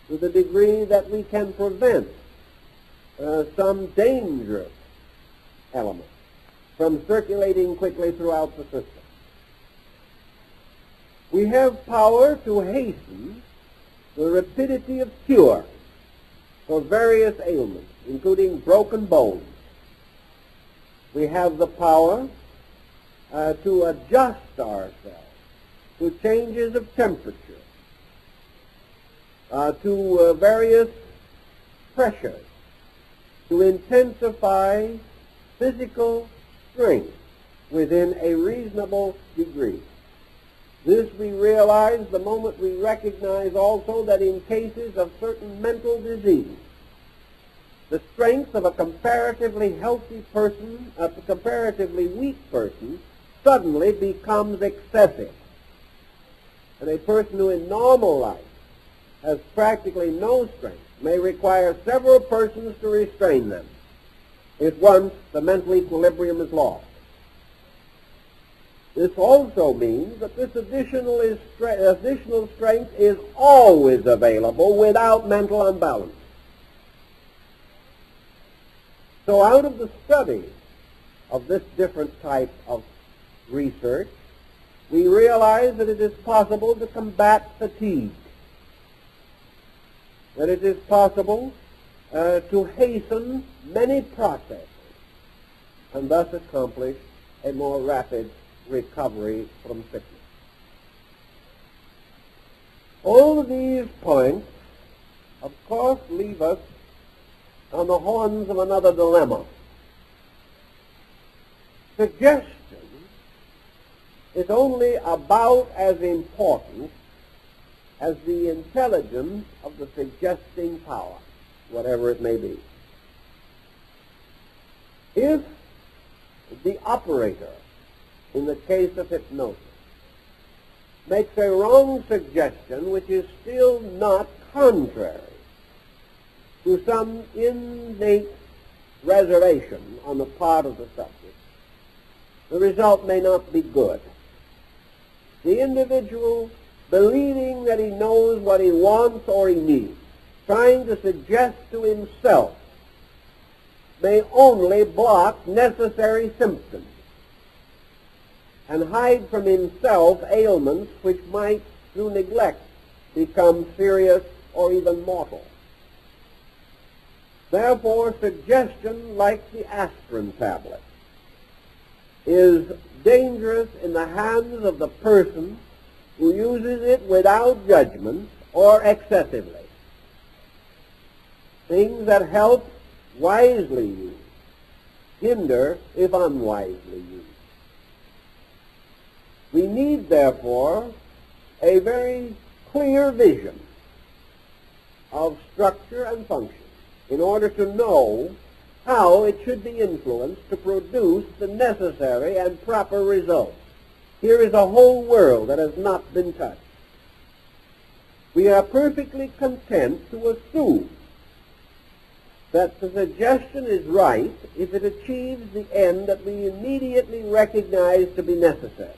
to the degree that we can prevent some dangerous elements from circulating quickly throughout the system. We have power to hasten the rapidity of cure for various ailments, including broken bones. We have the power to adjust ourselves to changes of temperature, to various pressures, to intensify physical strength within a reasonable degree. This we realize the moment we recognize also that in cases of certain mental disease, the strength of a comparatively healthy person, a comparatively weak person, suddenly becomes excessive. And a person who in normal life has practically no strength may require several persons to restrain them if once the mental equilibrium is lost. This also means that this additional strength is always available without mental unbalance. So out of the study of this different type of research, we realize that it is possible to combat fatigue, that it is possible to hasten many processes and thus accomplish a more rapid recovery from sickness. All of these points, of course, leave us on the horns of another dilemma. Suggestion is only about as important as the intelligence of the suggesting power, whatever it may be. If the operator, in the case of hypnosis, makes a wrong suggestion which is still not contrary to some innate reservation on the part of the subject, the result may not be good. The individual, believing that he knows what he wants or he needs, trying to suggest to himself, may only block necessary symptoms and hide from himself ailments which might, through neglect, become serious or even mortal. Therefore, suggestion, like the aspirin tablet, is dangerous in the hands of the person who uses it without judgment or excessively. Things that help wisely used hinder if unwisely used. We need, therefore, a very clear vision of structure and function in order to know how it should be influenced to produce the necessary and proper results. Here is a whole world that has not been touched. We are perfectly content to assume that the suggestion is right if it achieves the end that we immediately recognize to be necessary.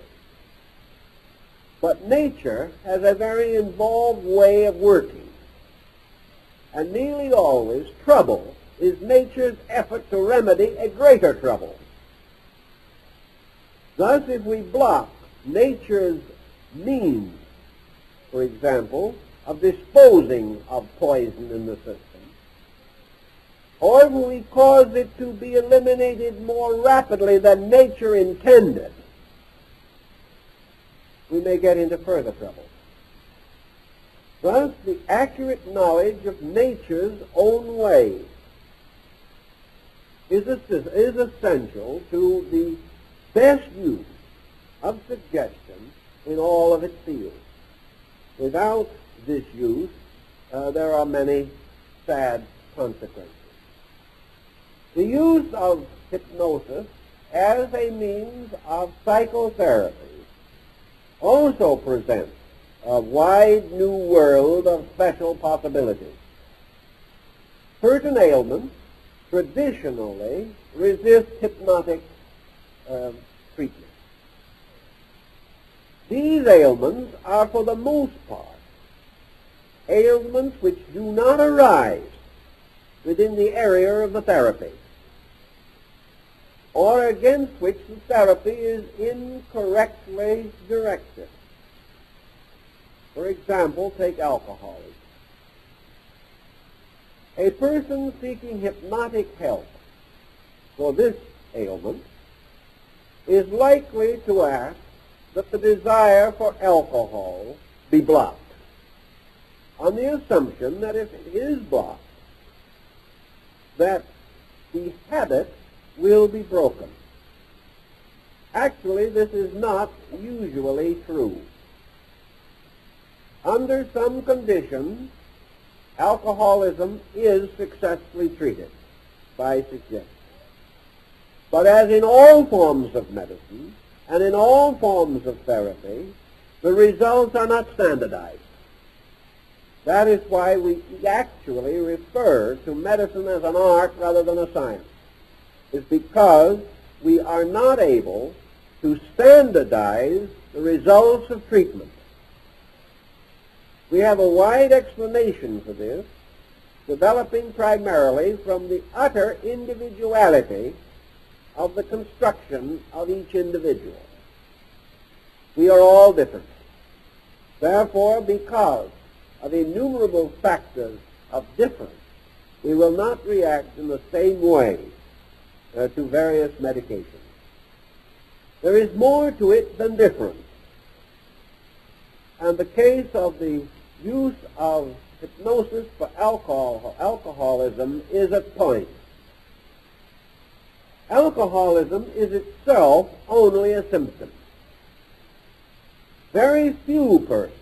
But nature has a very involved way of working, and nearly always trouble is nature's effort to remedy a greater trouble. Thus, if we block nature's means, for example, of disposing of poison in the system, or if we cause it to be eliminated more rapidly than nature intended, we may get into further trouble. Thus, the accurate knowledge of nature's own ways is essential to the best use of suggestion in all of its fields. Without this use, there are many sad consequences. The use of hypnosis as a means of psychotherapy also presents a wide new world of special possibilities. Certain ailments traditionally resist hypnotic treatment. These ailments are, for the most part, ailments which do not arise within the area of the therapy, or against which the therapy is incorrectly directed. For example, take alcoholism. A person seeking hypnotic help for this ailment is likely to ask that the desire for alcohol be blocked, on the assumption that if it is blocked, that the habit will be broken. Actually, this is not usually true. Under some conditions, alcoholism is successfully treated by suggestion. But as in all forms of medicine and in all forms of therapy, the results are not standardized. That is why we actually refer to medicine as an art rather than a science. It's because we are not able to standardize the results of treatment. We have a wide explanation for this, developing primarily from the utter individuality of the construction of each individual. We are all different. Therefore, because of innumerable factors of difference, we will not react in the same way to various medications. There is more to it than difference. And the case of the use of hypnosis for alcoholism is at point. Alcoholism is itself only a symptom. Very few persons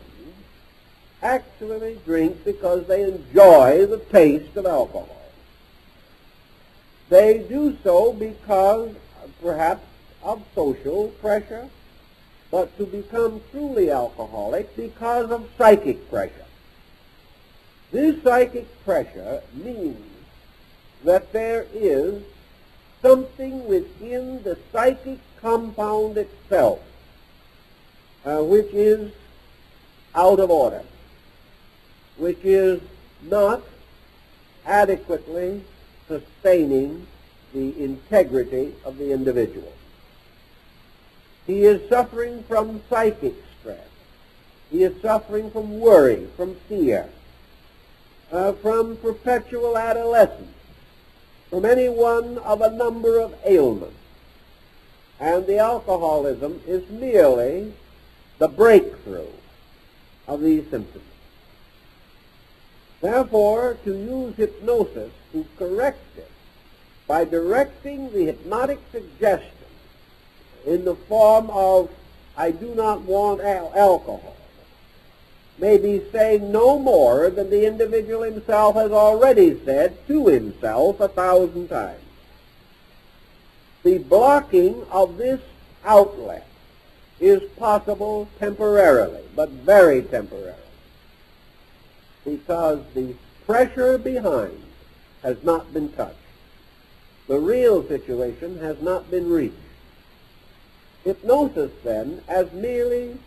actually drink because they enjoy the taste of alcohol. They do so because perhaps of social pressure, but to become truly alcoholic because of psychic pressure. This psychic pressure means that there is something within the psychic compound itself which is out of order, which is not adequately sustaining the integrity of the individual. He is suffering from psychic stress. He is suffering from worry, from fear, from perpetual adolescence, from any one of a number of ailments. And the alcoholism is merely the breakthrough of these symptoms. Therefore, to use hypnosis to correct it by directing the hypnotic suggestion in the form of, I do not want alcohol, may be saying no more than the individual himself has already said to himself 1,000 times. The blocking of this outlet is possible temporarily, but very temporarily, because the pressure behind has not been touched. The real situation has not been reached. Hypnosis, then, as merely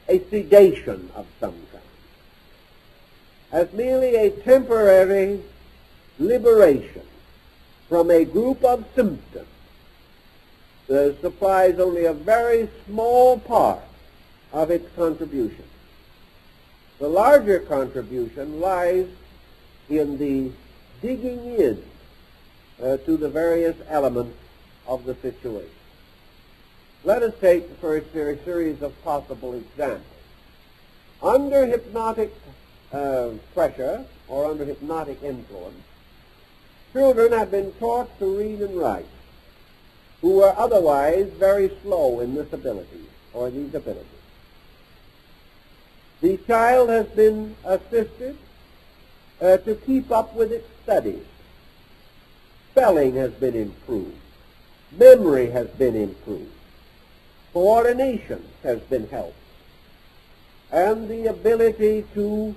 a sedation of some kind, as merely a temporary liberation from a group of symptoms, supplies only a very small part of its contribution. The larger contribution lies in the digging in to the various elements of the situation. Let us take the first series of possible examples. Under hypnotic pressure or under hypnotic influence, children have been taught to read and write who are otherwise very slow in this ability or these abilities. The child has been assisted to keep up with its studies. Spelling has been improved. Memory has been improved. Coordination has been helped. And the ability to,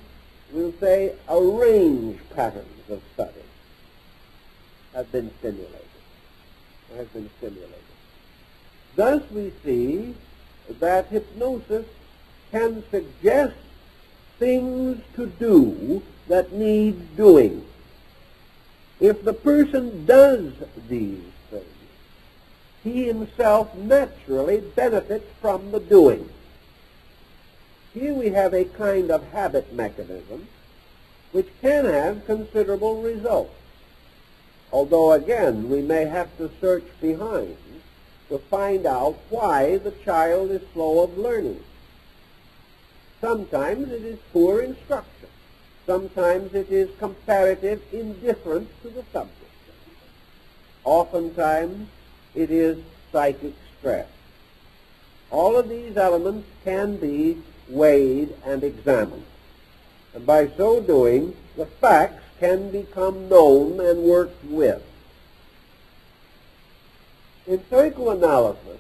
we'll say, arrange patterns of study has been stimulated. Thus we see that hypnosis can suggest things to do that need doing. If the person does these things, he himself naturally benefits from the doing. Here we have a kind of habit mechanism which can have considerable results, although again we may have to search behind to find out why the child is slow of learning. Sometimes it is poor instruction. Sometimes it is comparative indifference to the subject. Oftentimes it is psychic stress. All of these elements can be weighed and examined. And by so doing, the facts can become known and worked with. In psychoanalysis,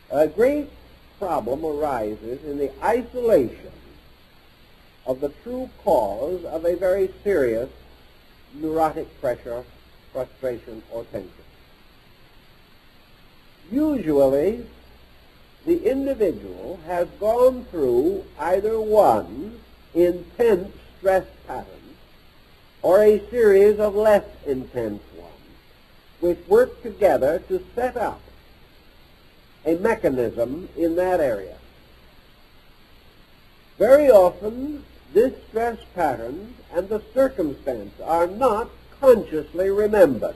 a great problem arises in the isolation of the true cause of a very serious neurotic pressure, frustration, or tension. Usually, the individual has gone through either one intense stress pattern or a series of less intense ones which work together to set up a mechanism in that area. Very often, this stress pattern and the circumstance are not consciously remembered.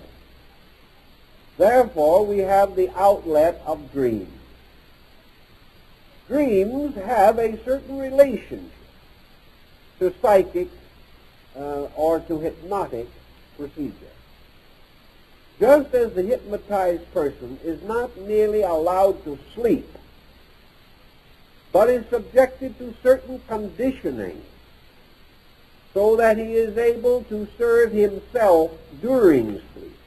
Therefore, we have the outlet of dreams. Dreams have a certain relationship to psychic or to hypnotic procedure. Just as the hypnotized person is not merely allowed to sleep, but is subjected to certain conditioning so that he is able to serve himself during sleep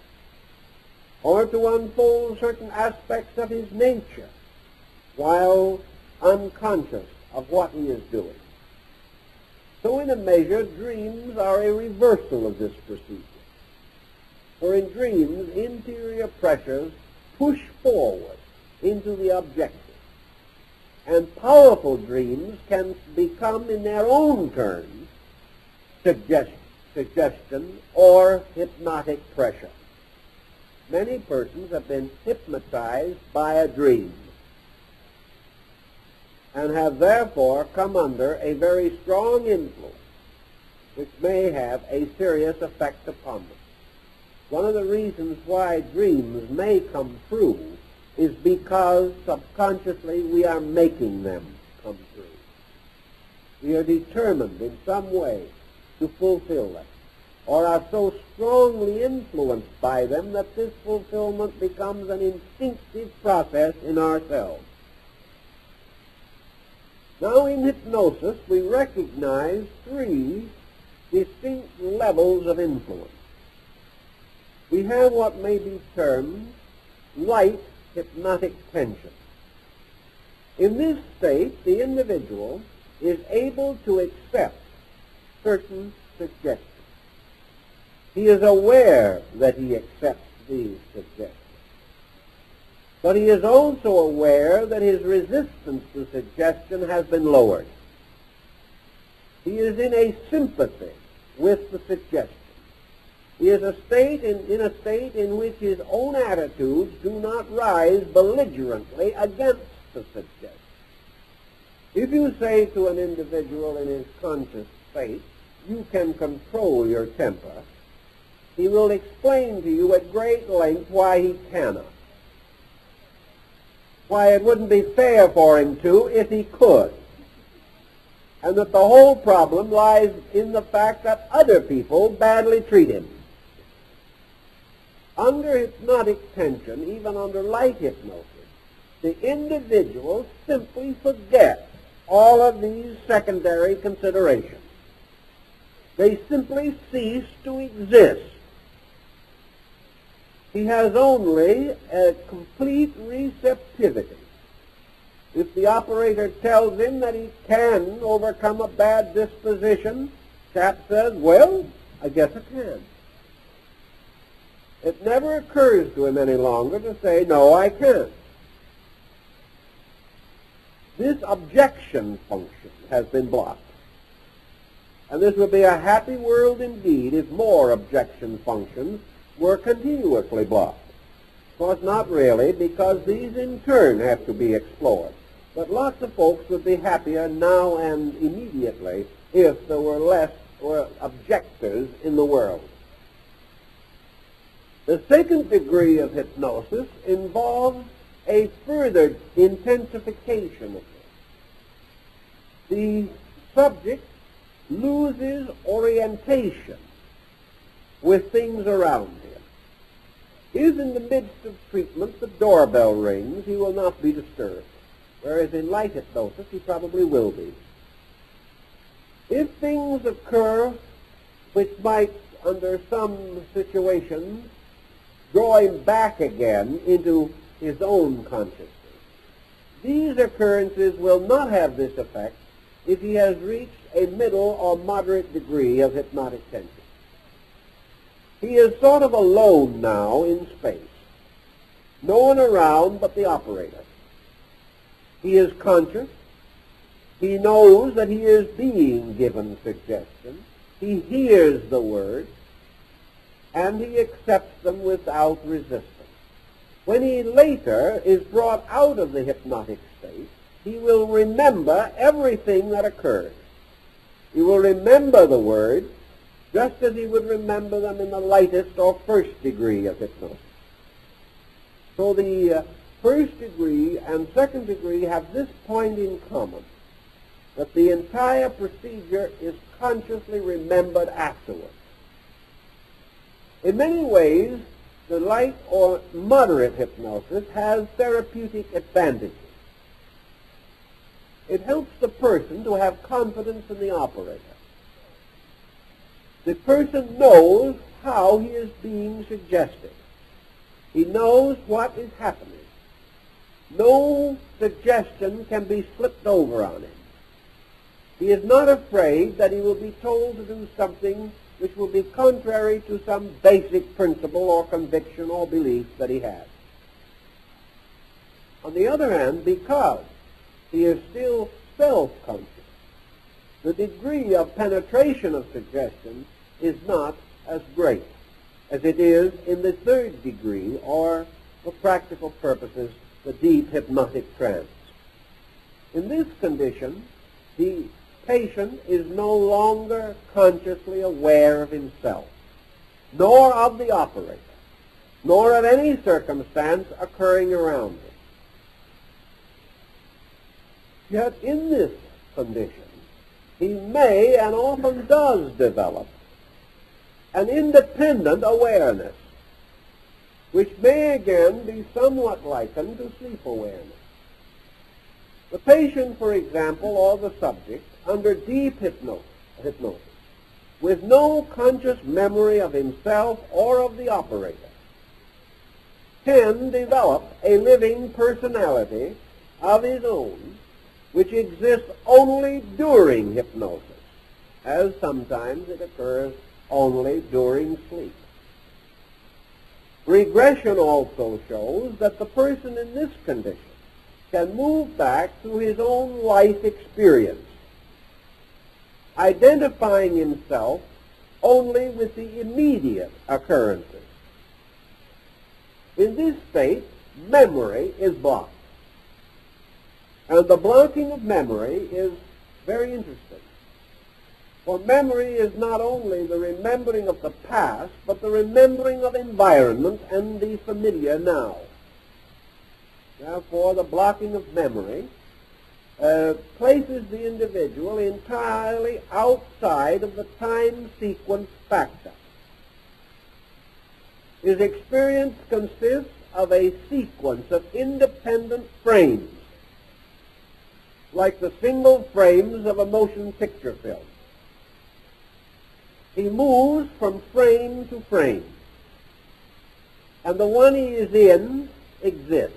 or to unfold certain aspects of his nature while unconscious of what he is doing. So in a measure, dreams are a reversal of this procedure. For in dreams, interior pressures push forward into the objective. And powerful dreams can become, in their own turn, suggestion or hypnotic pressure. Many persons have been hypnotized by a dream and have therefore come under a very strong influence which may have a serious effect upon them. One of the reasons why dreams may come true is because subconsciously we are making them come true. We are determined in some way to fulfill them, or are so strongly influenced by them that this fulfillment becomes an instinctive process in ourselves. Now in hypnosis we recognize three distinct levels of influence. We have what may be termed light hypnotic tension. In this state, the individual is able to accept certain suggestions. He is aware that he accepts these suggestions. But he is also aware that his resistance to suggestion has been lowered. He is in a sympathy with the suggestion. He is in a state in which his own attitudes do not rise belligerently against the suggestion. If you say to an individual in his conscious state, you can control your temper, he will explain to you at great length why he cannot. Why it wouldn't be fair for him to if he could. And that the whole problem lies in the fact that other people badly treat him. Under hypnotic tension, even under light hypnosis, the individual simply forgets all of these secondary considerations. They simply cease to exist. He has only a complete receptivity. If the operator tells him that he can overcome a bad disposition, chap says, well, I guess I can. It never occurs to him any longer to say, no, I can't. this objection function has been blocked. And this would be a happy world indeed if more objection functions were continuously blocked. Of course, not really, because these in turn have to be explored. But lots of folks would be happier now and immediately if there were less objectors in the world. The second degree of hypnosis involves a further intensification of this. The subject loses orientation with things around him. If in the midst of treatment the doorbell rings, he will not be disturbed, whereas in light hypnosis he probably will be. If things occur which might, under some situations, draw him back again into his own consciousness, these occurrences will not have this effect if he has reached a middle or moderate degree of hypnotic tension. He is sort of alone now in space. No one around but the operator. He is conscious. He knows that he is being given suggestions. He hears the words, and he accepts them without resistance. When he later is brought out of the hypnotic state, he will remember everything that occurred. He will remember the words just as he would remember them in the lightest or first degree of hypnosis. So the first degree and second degree have this point in common, that the entire procedure is consciously remembered afterwards. In many ways, the light or moderate hypnosis has therapeutic advantages. It helps the person to have confidence in the operator. The person knows how he is being suggested. He knows what is happening. No suggestion can be slipped over on him. He is not afraid that he will be told to do something which will be contrary to some basic principle or conviction or belief that he has. On the other hand, because he is still self-conscious, the degree of penetration of suggestion is not as great as it is in the third degree, or, for practical purposes, the deep hypnotic trance. In this condition, the patient is no longer consciously aware of himself, nor of the operator, nor of any circumstance occurring around him. Yet in this condition, he may and often does develop an independent awareness, which may again be somewhat likened to sleep awareness. The patient, for example, or the subject, under deep hypnosis, with no conscious memory of himself or of the operator, can develop a living personality of his own, which exists only during hypnosis, as sometimes it occurs only during sleep. Regression also shows that the person in this condition can move back to his own life experience, identifying himself only with the immediate occurrences. In this state, memory is blocked. And the blocking of memory is very interesting. For memory is not only the remembering of the past, but the remembering of environment and the familiar now. Therefore, the blocking of memory places the individual entirely outside of the time sequence factor. His experience consists of a sequence of independent frames, like the single frames of a motion picture film. He moves from frame to frame, and the one he is in exists.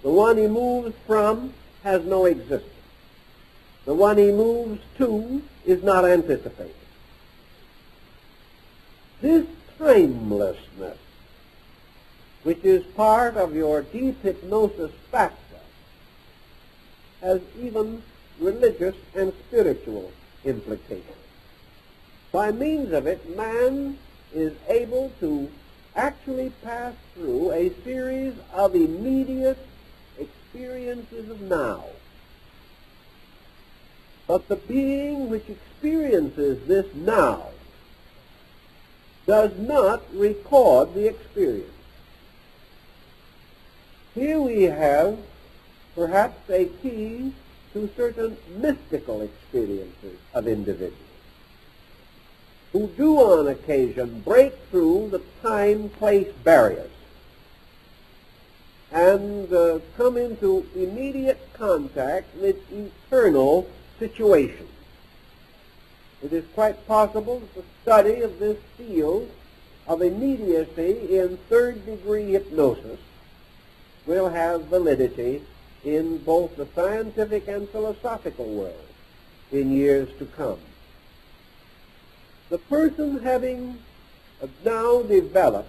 The one he moves from has no existence. The one he moves to is not anticipated. This timelessness, which is part of your deep hypnosis factor, has even religious and spiritual implications. By means of it, man is able to actually pass through a series of immediate experiences of now. But the being which experiences this now does not record the experience. Here we have perhaps a key to certain mystical experiences of individuals who do on occasion break through the time-place barriers and come into immediate contact with eternal situations. It is quite possible that the study of this field of immediacy in third-degree hypnosis will have validity in both the scientific and philosophical world in years to come. The person having now developed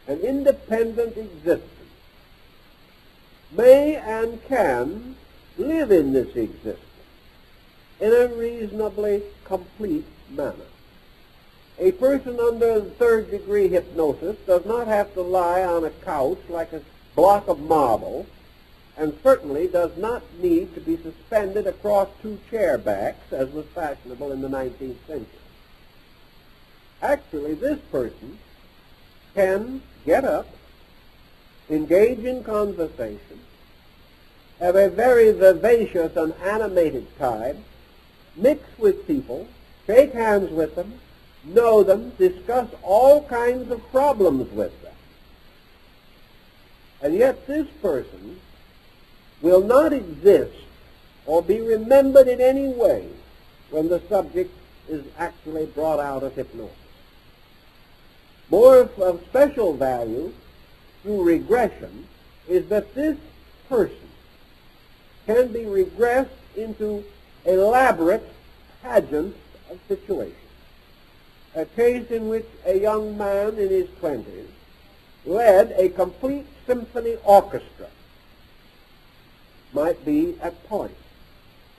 an independent existence may and can live in this existence in a reasonably complete manner. A person under third-degree hypnosis does not have to lie on a couch like a block of marble, and certainly does not need to be suspended across two chair backs, as was fashionable in the 19th century. Actually, this person can get up, engage in conversation, have a very vivacious and animated time, mix with people, shake hands with them, know them, discuss all kinds of problems with them. And yet this person will not exist or be remembered in any way when the subject is actually brought out of hypnosis. More of special value through regression is that this person can be regressed into elaborate pageants of situations. A case in which a young man in his 20s led a complete symphony orchestra might be at point.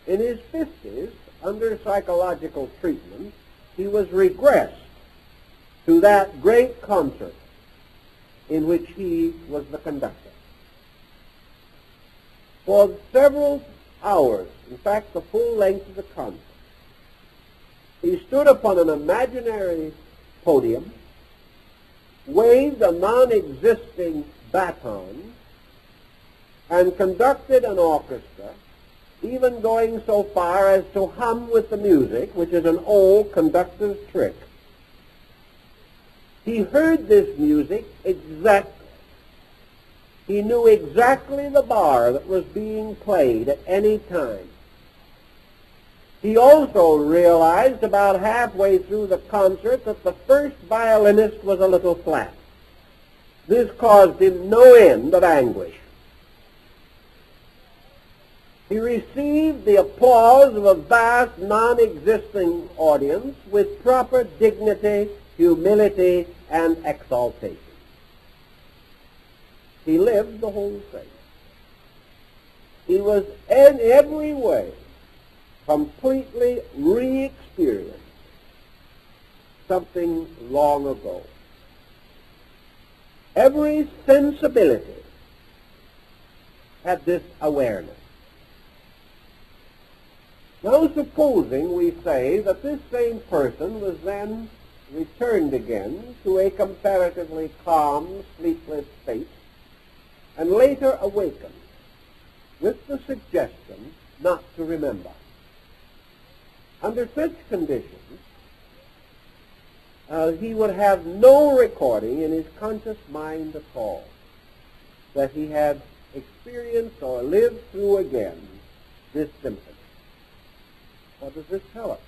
In his 50s, under psychological treatment, he was regressed to that great concert in which he was the conductor. For several hours, in fact the full length of the concert, he stood upon an imaginary podium, waved a non-existing baton, and conducted an orchestra, even going so far as to hum with the music, which is an old conductor's trick. He heard this music exactly. He knew exactly the bar that was being played at any time. He also realized about halfway through the concert that the first violinist was a little flat. This caused him no end of anguish. He received the applause of a vast, non-existing audience with proper dignity, humility, and exaltation. He lived the whole thing. He was in every way completely re-experienced something long ago. Every sensibility had this awareness. Now supposing we say that this same person was then returned again to a comparatively calm, sleepless state, and later awakened with the suggestion not to remember. Under such conditions, he would have no recording in his conscious mind at all that he had experienced or lived through again this symphony. What does this tell us?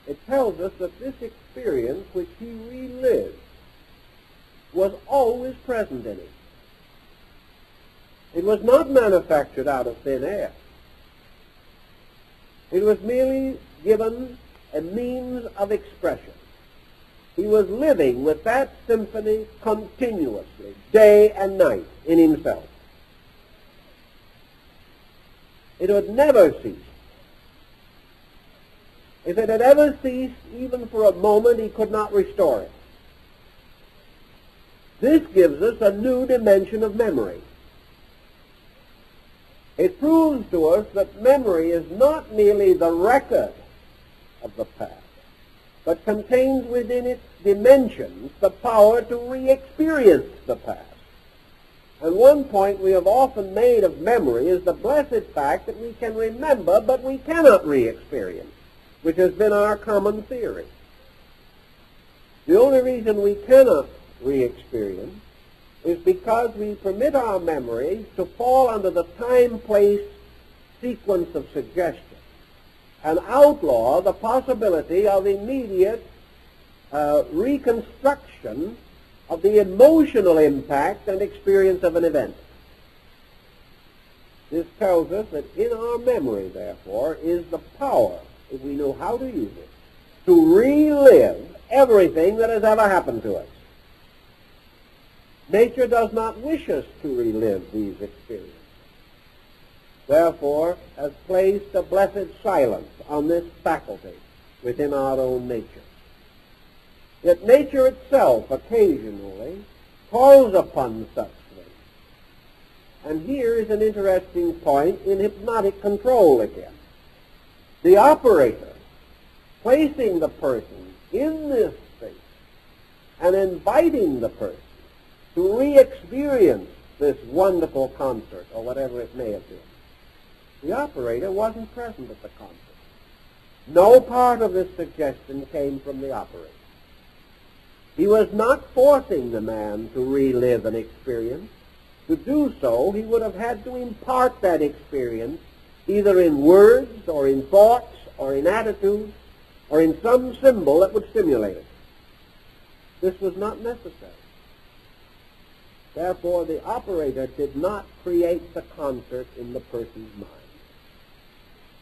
It tells us that this experience which he relived was always present in him. It was not manufactured out of thin air. It was merely given a means of expression. He was living with that symphony continuously, day and night, in himself. it would never cease. If it had ever ceased, even for a moment, he could not restore it. This gives us a new dimension of memory. It proves to us that memory is not merely the record of the past, but contains within its dimensions the power to re-experience the past. And one point we have often made of memory is the blessed fact that we can remember, but we cannot re-experience, which has been our common theory. The only reason we cannot re-experience is because we permit our memory to fall under the time-place sequence of suggestion and outlaw the possibility of immediate reconstruction of the emotional impact and experience of an event. This tells us that in our memory, therefore, is the power, if we know how to use it, to relive everything that has ever happened to us. Nature does not wish us to relive these experiences. Therefore, has placed a blessed silence on this faculty within our own nature. Yet nature itself occasionally calls upon such things. And here is an interesting point in hypnotic control again. The operator placing the person in this state and inviting the person to re-experience this wonderful concert, or whatever it may have been. The operator wasn't present at the concert. No part of this suggestion came from the operator. He was not forcing the man to relive an experience. To do so, he would have had to impart that experience either in words or in thoughts or in attitudes or in some symbol that would stimulate it. This was not necessary. Therefore, the operator did not create the concert in the person's mind.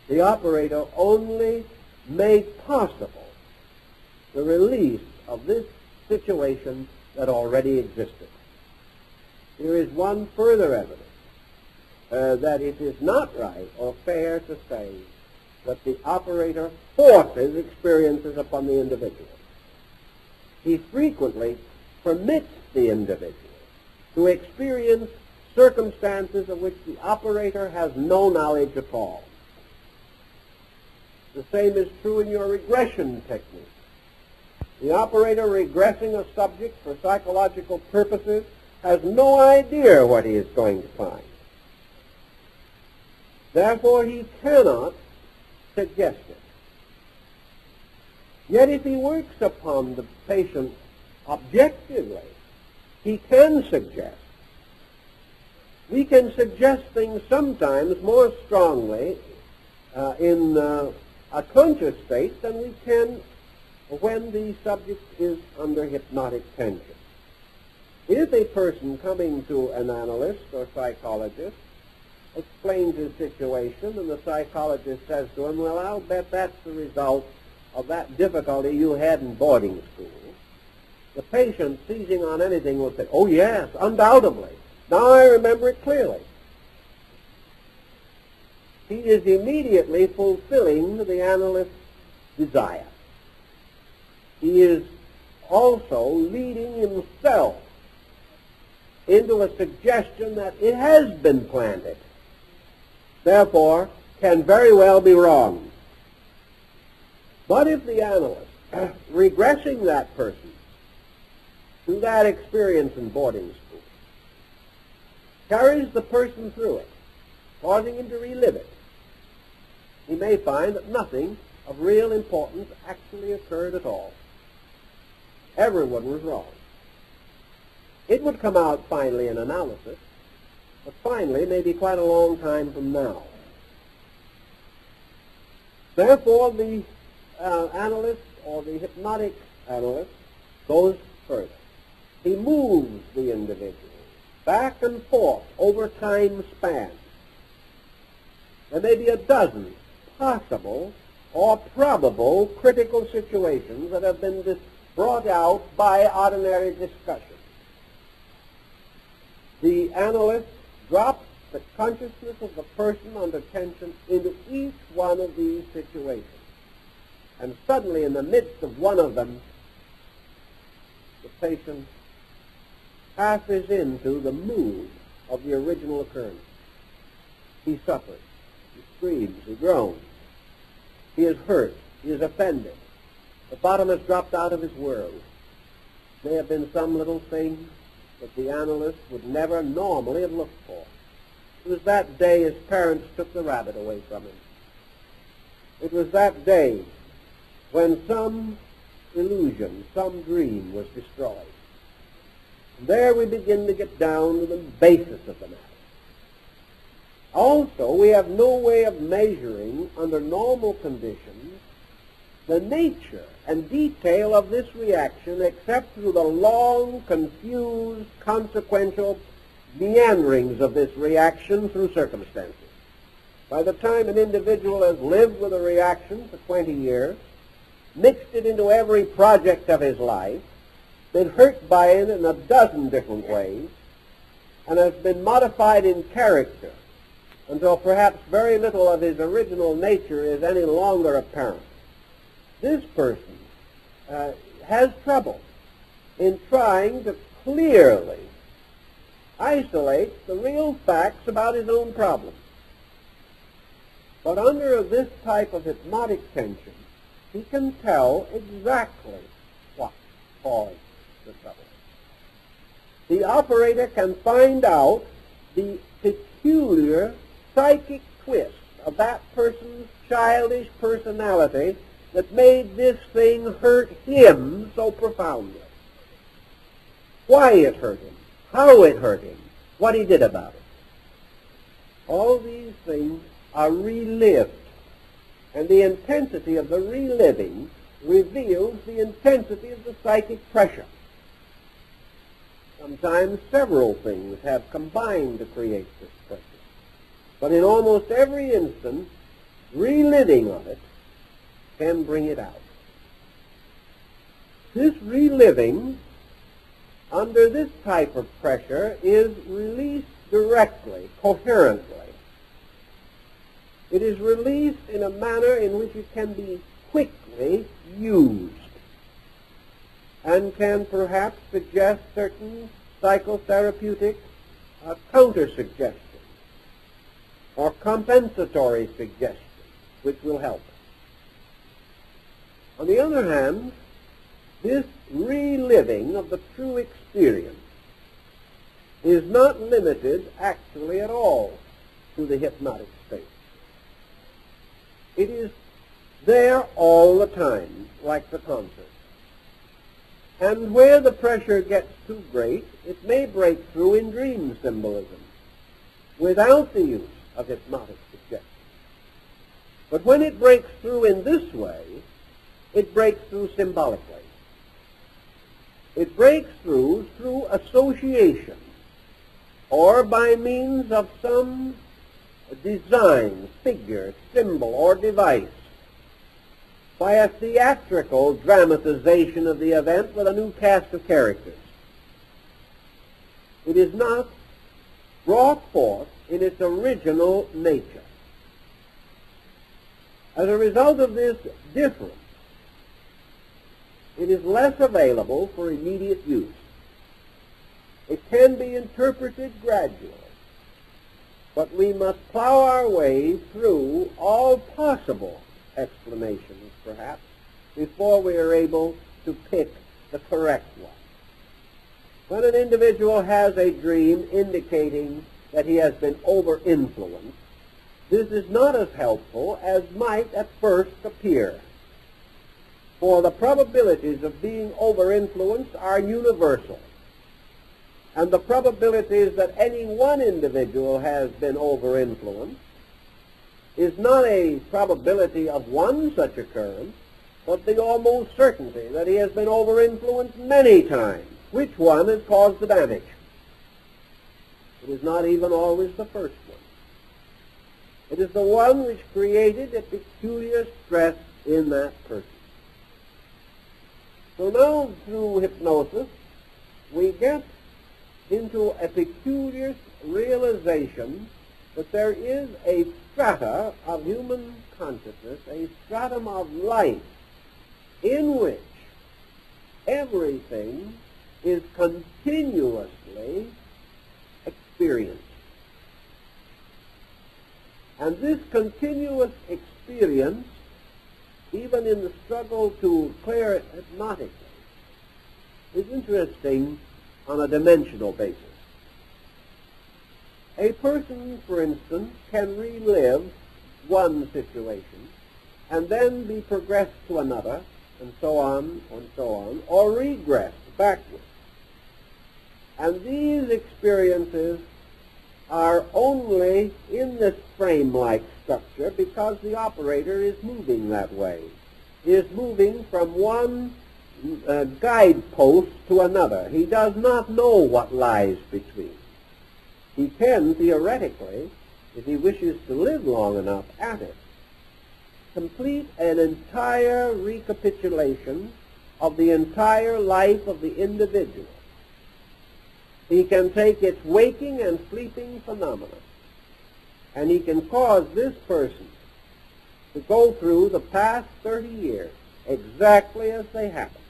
The operator only made possible the release of this situation that already existed. There is one further evidence that it is not right or fair to say that the operator forces experiences upon the individual. He frequently permits the individual to experience circumstances of which the operator has no knowledge at all. The same is true in your regression technique. The operator regressing a subject for psychological purposes has no idea what he is going to find. Therefore, he cannot suggest it. Yet if he works upon the patient objectively, he can suggest. We can suggest things sometimes more strongly in a conscious state than we can when the subject is under hypnotic tension. If a person coming to an analyst or psychologist explains his situation and the psychologist says to him, well, I'll bet that's the result of that difficulty you had in boarding school, the patient, seizing on anything, will say, oh, yes, undoubtedly. Now I remember it clearly. He is immediately fulfilling the analyst's desire. He is also leading himself into a suggestion that it has been planted, therefore can very well be wrong. But if the analyst, regressing that person to that experience in boarding school, carries the person through it, causing him to relive it, he may find that nothing of real importance actually occurred at all. Everyone was wrong. It would come out finally in analysis, but finally maybe quite a long time from now. Therefore, the analyst or the hypnotic analyst goes further. He moves the individual back and forth over time spans. There may be a dozen possible or probable critical situations that have been brought out by ordinary discussion. The analyst drops the consciousness of the person under tension into each one of these situations. And suddenly, in the midst of one of them, the patient passes into the mood of the original occurrence. He suffers, he screams, he groans, he is hurt, he is offended. The bottom has dropped out of his world. May have been some little thing that the analyst would never normally have looked for. It was that day his parents took the rabbit away from him. It was that day when some illusion, some dream was destroyed. And there we begin to get down to the basis of the matter. Also, we have no way of measuring under normal conditions the nature and detail of this reaction except through the long, confused, consequential meanderings of this reaction through circumstances. By the time an individual has lived with a reaction for 20 years, mixed it into every project of his life, been hurt by it in a dozen different ways, and has been modified in character until perhaps very little of his original nature is any longer apparent. This person has trouble in trying to clearly isolate the real facts about his own problem. But under this type of hypnotic tension, he can tell exactly what caused the trouble. The operator can find out the peculiar psychic twist of that person's childish personality that made this thing hurt him so profoundly. Why it hurt him, how it hurt him, what he did about it. All these things are relived, and the intensity of the reliving reveals the intensity of the psychic pressure. Sometimes several things have combined to create this pressure. But in almost every instance, reliving of it can bring it out. This reliving under this type of pressure is released directly, coherently. It is released in a manner in which it can be quickly used and can perhaps suggest certain psychotherapeutic counter-suggestions or compensatory suggestions which will help. On the other hand, this reliving of the true experience is not limited actually at all to the hypnotic state. It is there all the time, like the concert. And where the pressure gets too great, it may break through in dream symbolism without the use of hypnotic suggestion. But when it breaks through in this way, it breaks through symbolically. It breaks through association or by means of some design, figure, symbol, or device, by a theatrical dramatization of the event with a new cast of characters. It is not brought forth in its original nature. As a result of this difference, it is less available for immediate use. It can be interpreted gradually, but we must plow our way through all possible explanations, perhaps, before we are able to pick the correct one. When an individual has a dream indicating that he has been over-influenced, this is not as helpful as might at first appear. For the probabilities of being over-influenced are universal. And the probabilities that any one individual has been over-influenced is not a probability of one such occurrence, but the almost certainty that he has been over-influenced many times. Which one has caused the damage? It is not even always the first one. It is the one which created a peculiar stress in that person. So now, through hypnosis, we get into a peculiar realization that there is a strata of human consciousness, a stratum of life, in which everything is continuously experienced. And this continuous experience, even in the struggle to clear it hypnotically, is interesting on a dimensional basis. A person, for instance, can relive one situation and then be progressed to another, and so on, or regress backwards. And these experiences are only in this frame-like structure because the operator is moving that way. He is moving from one guidepost to another. He does not know what lies between. He can, theoretically, if he wishes to live long enough at it, complete an entire recapitulation of the entire life of the individual. He can take its waking and sleeping phenomena, and he can cause this person to go through the past 30 years exactly as they happen.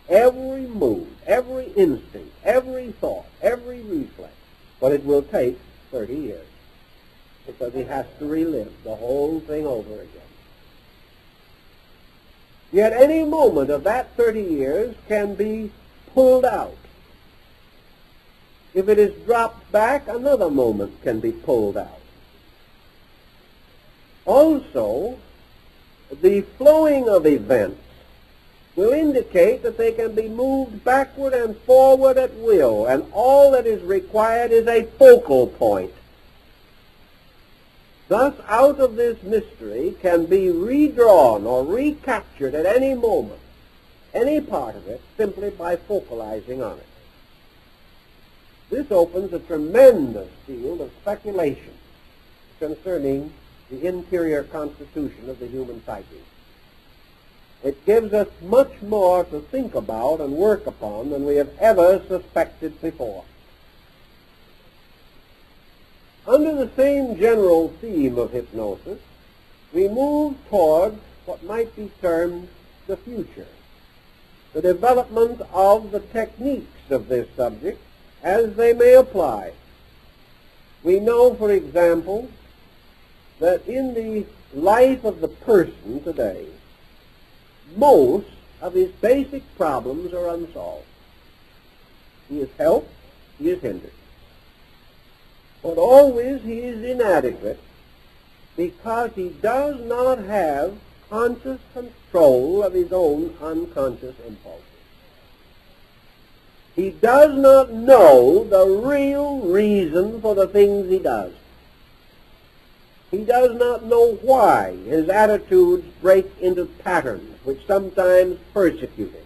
Every mood, every instinct, every thought, every reflex. But it will take 30 years because he has to relive the whole thing over again. Yet any moment of that 30 years can be pulled out. If it is dropped back, another moment can be pulled out. Also, the flowing of events will indicate that they can be moved backward and forward at will, and all that is required is a focal point. Thus, out of this mystery can be redrawn or recaptured at any moment, any part of it, simply by focalizing on it. This opens a tremendous field of speculation concerning the interior constitution of the human psyche. It gives us much more to think about and work upon than we have ever suspected before. Under the same general theme of hypnosis, we move toward what might be termed the future, the development of the techniques of this subject as they may apply. We know, for example, that in the life of the person today, most of his basic problems are unsolved. He is helped, he is hindered. But always he is inadequate because he does not have conscious control of his own unconscious impulses. He does not know the real reason for the things he does. He does not know why his attitudes break into patterns which sometimes persecute him.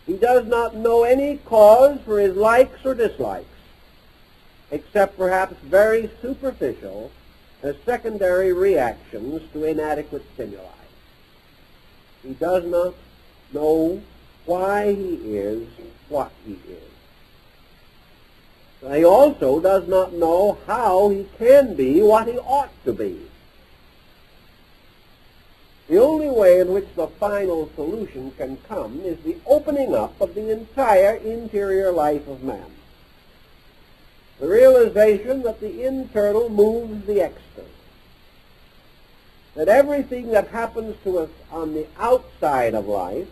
He does not know any cause for his likes or dislikes, except perhaps very superficial as secondary reactions to inadequate stimuli. He does not know why he is what he is. He also does not know how he can be what he ought to be. The only way in which the final solution can come is the opening up of the entire interior life of man. The realization that the internal moves the external. That everything that happens to us on the outside of life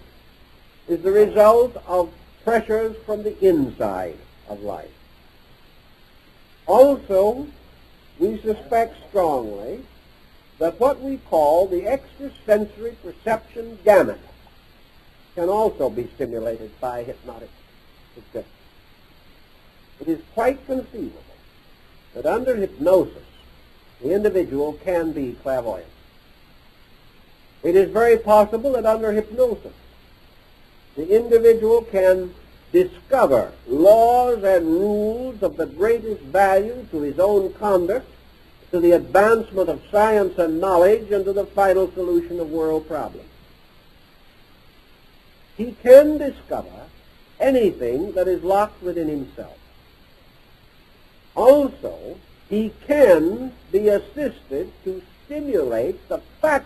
is the result of pressures from the inside of life. Also, we suspect strongly that what we call the extrasensory perception gamut can also be stimulated by hypnotic suggestion. It is quite conceivable that under hypnosis, the individual can be clairvoyant. It is very possible that under hypnosis, the individual can discover laws and rules of the greatest value to his own conduct, to the advancement of science and knowledge, and to the final solution of world problems. He can discover anything that is locked within himself. Also, he can be assisted to stimulate the faculty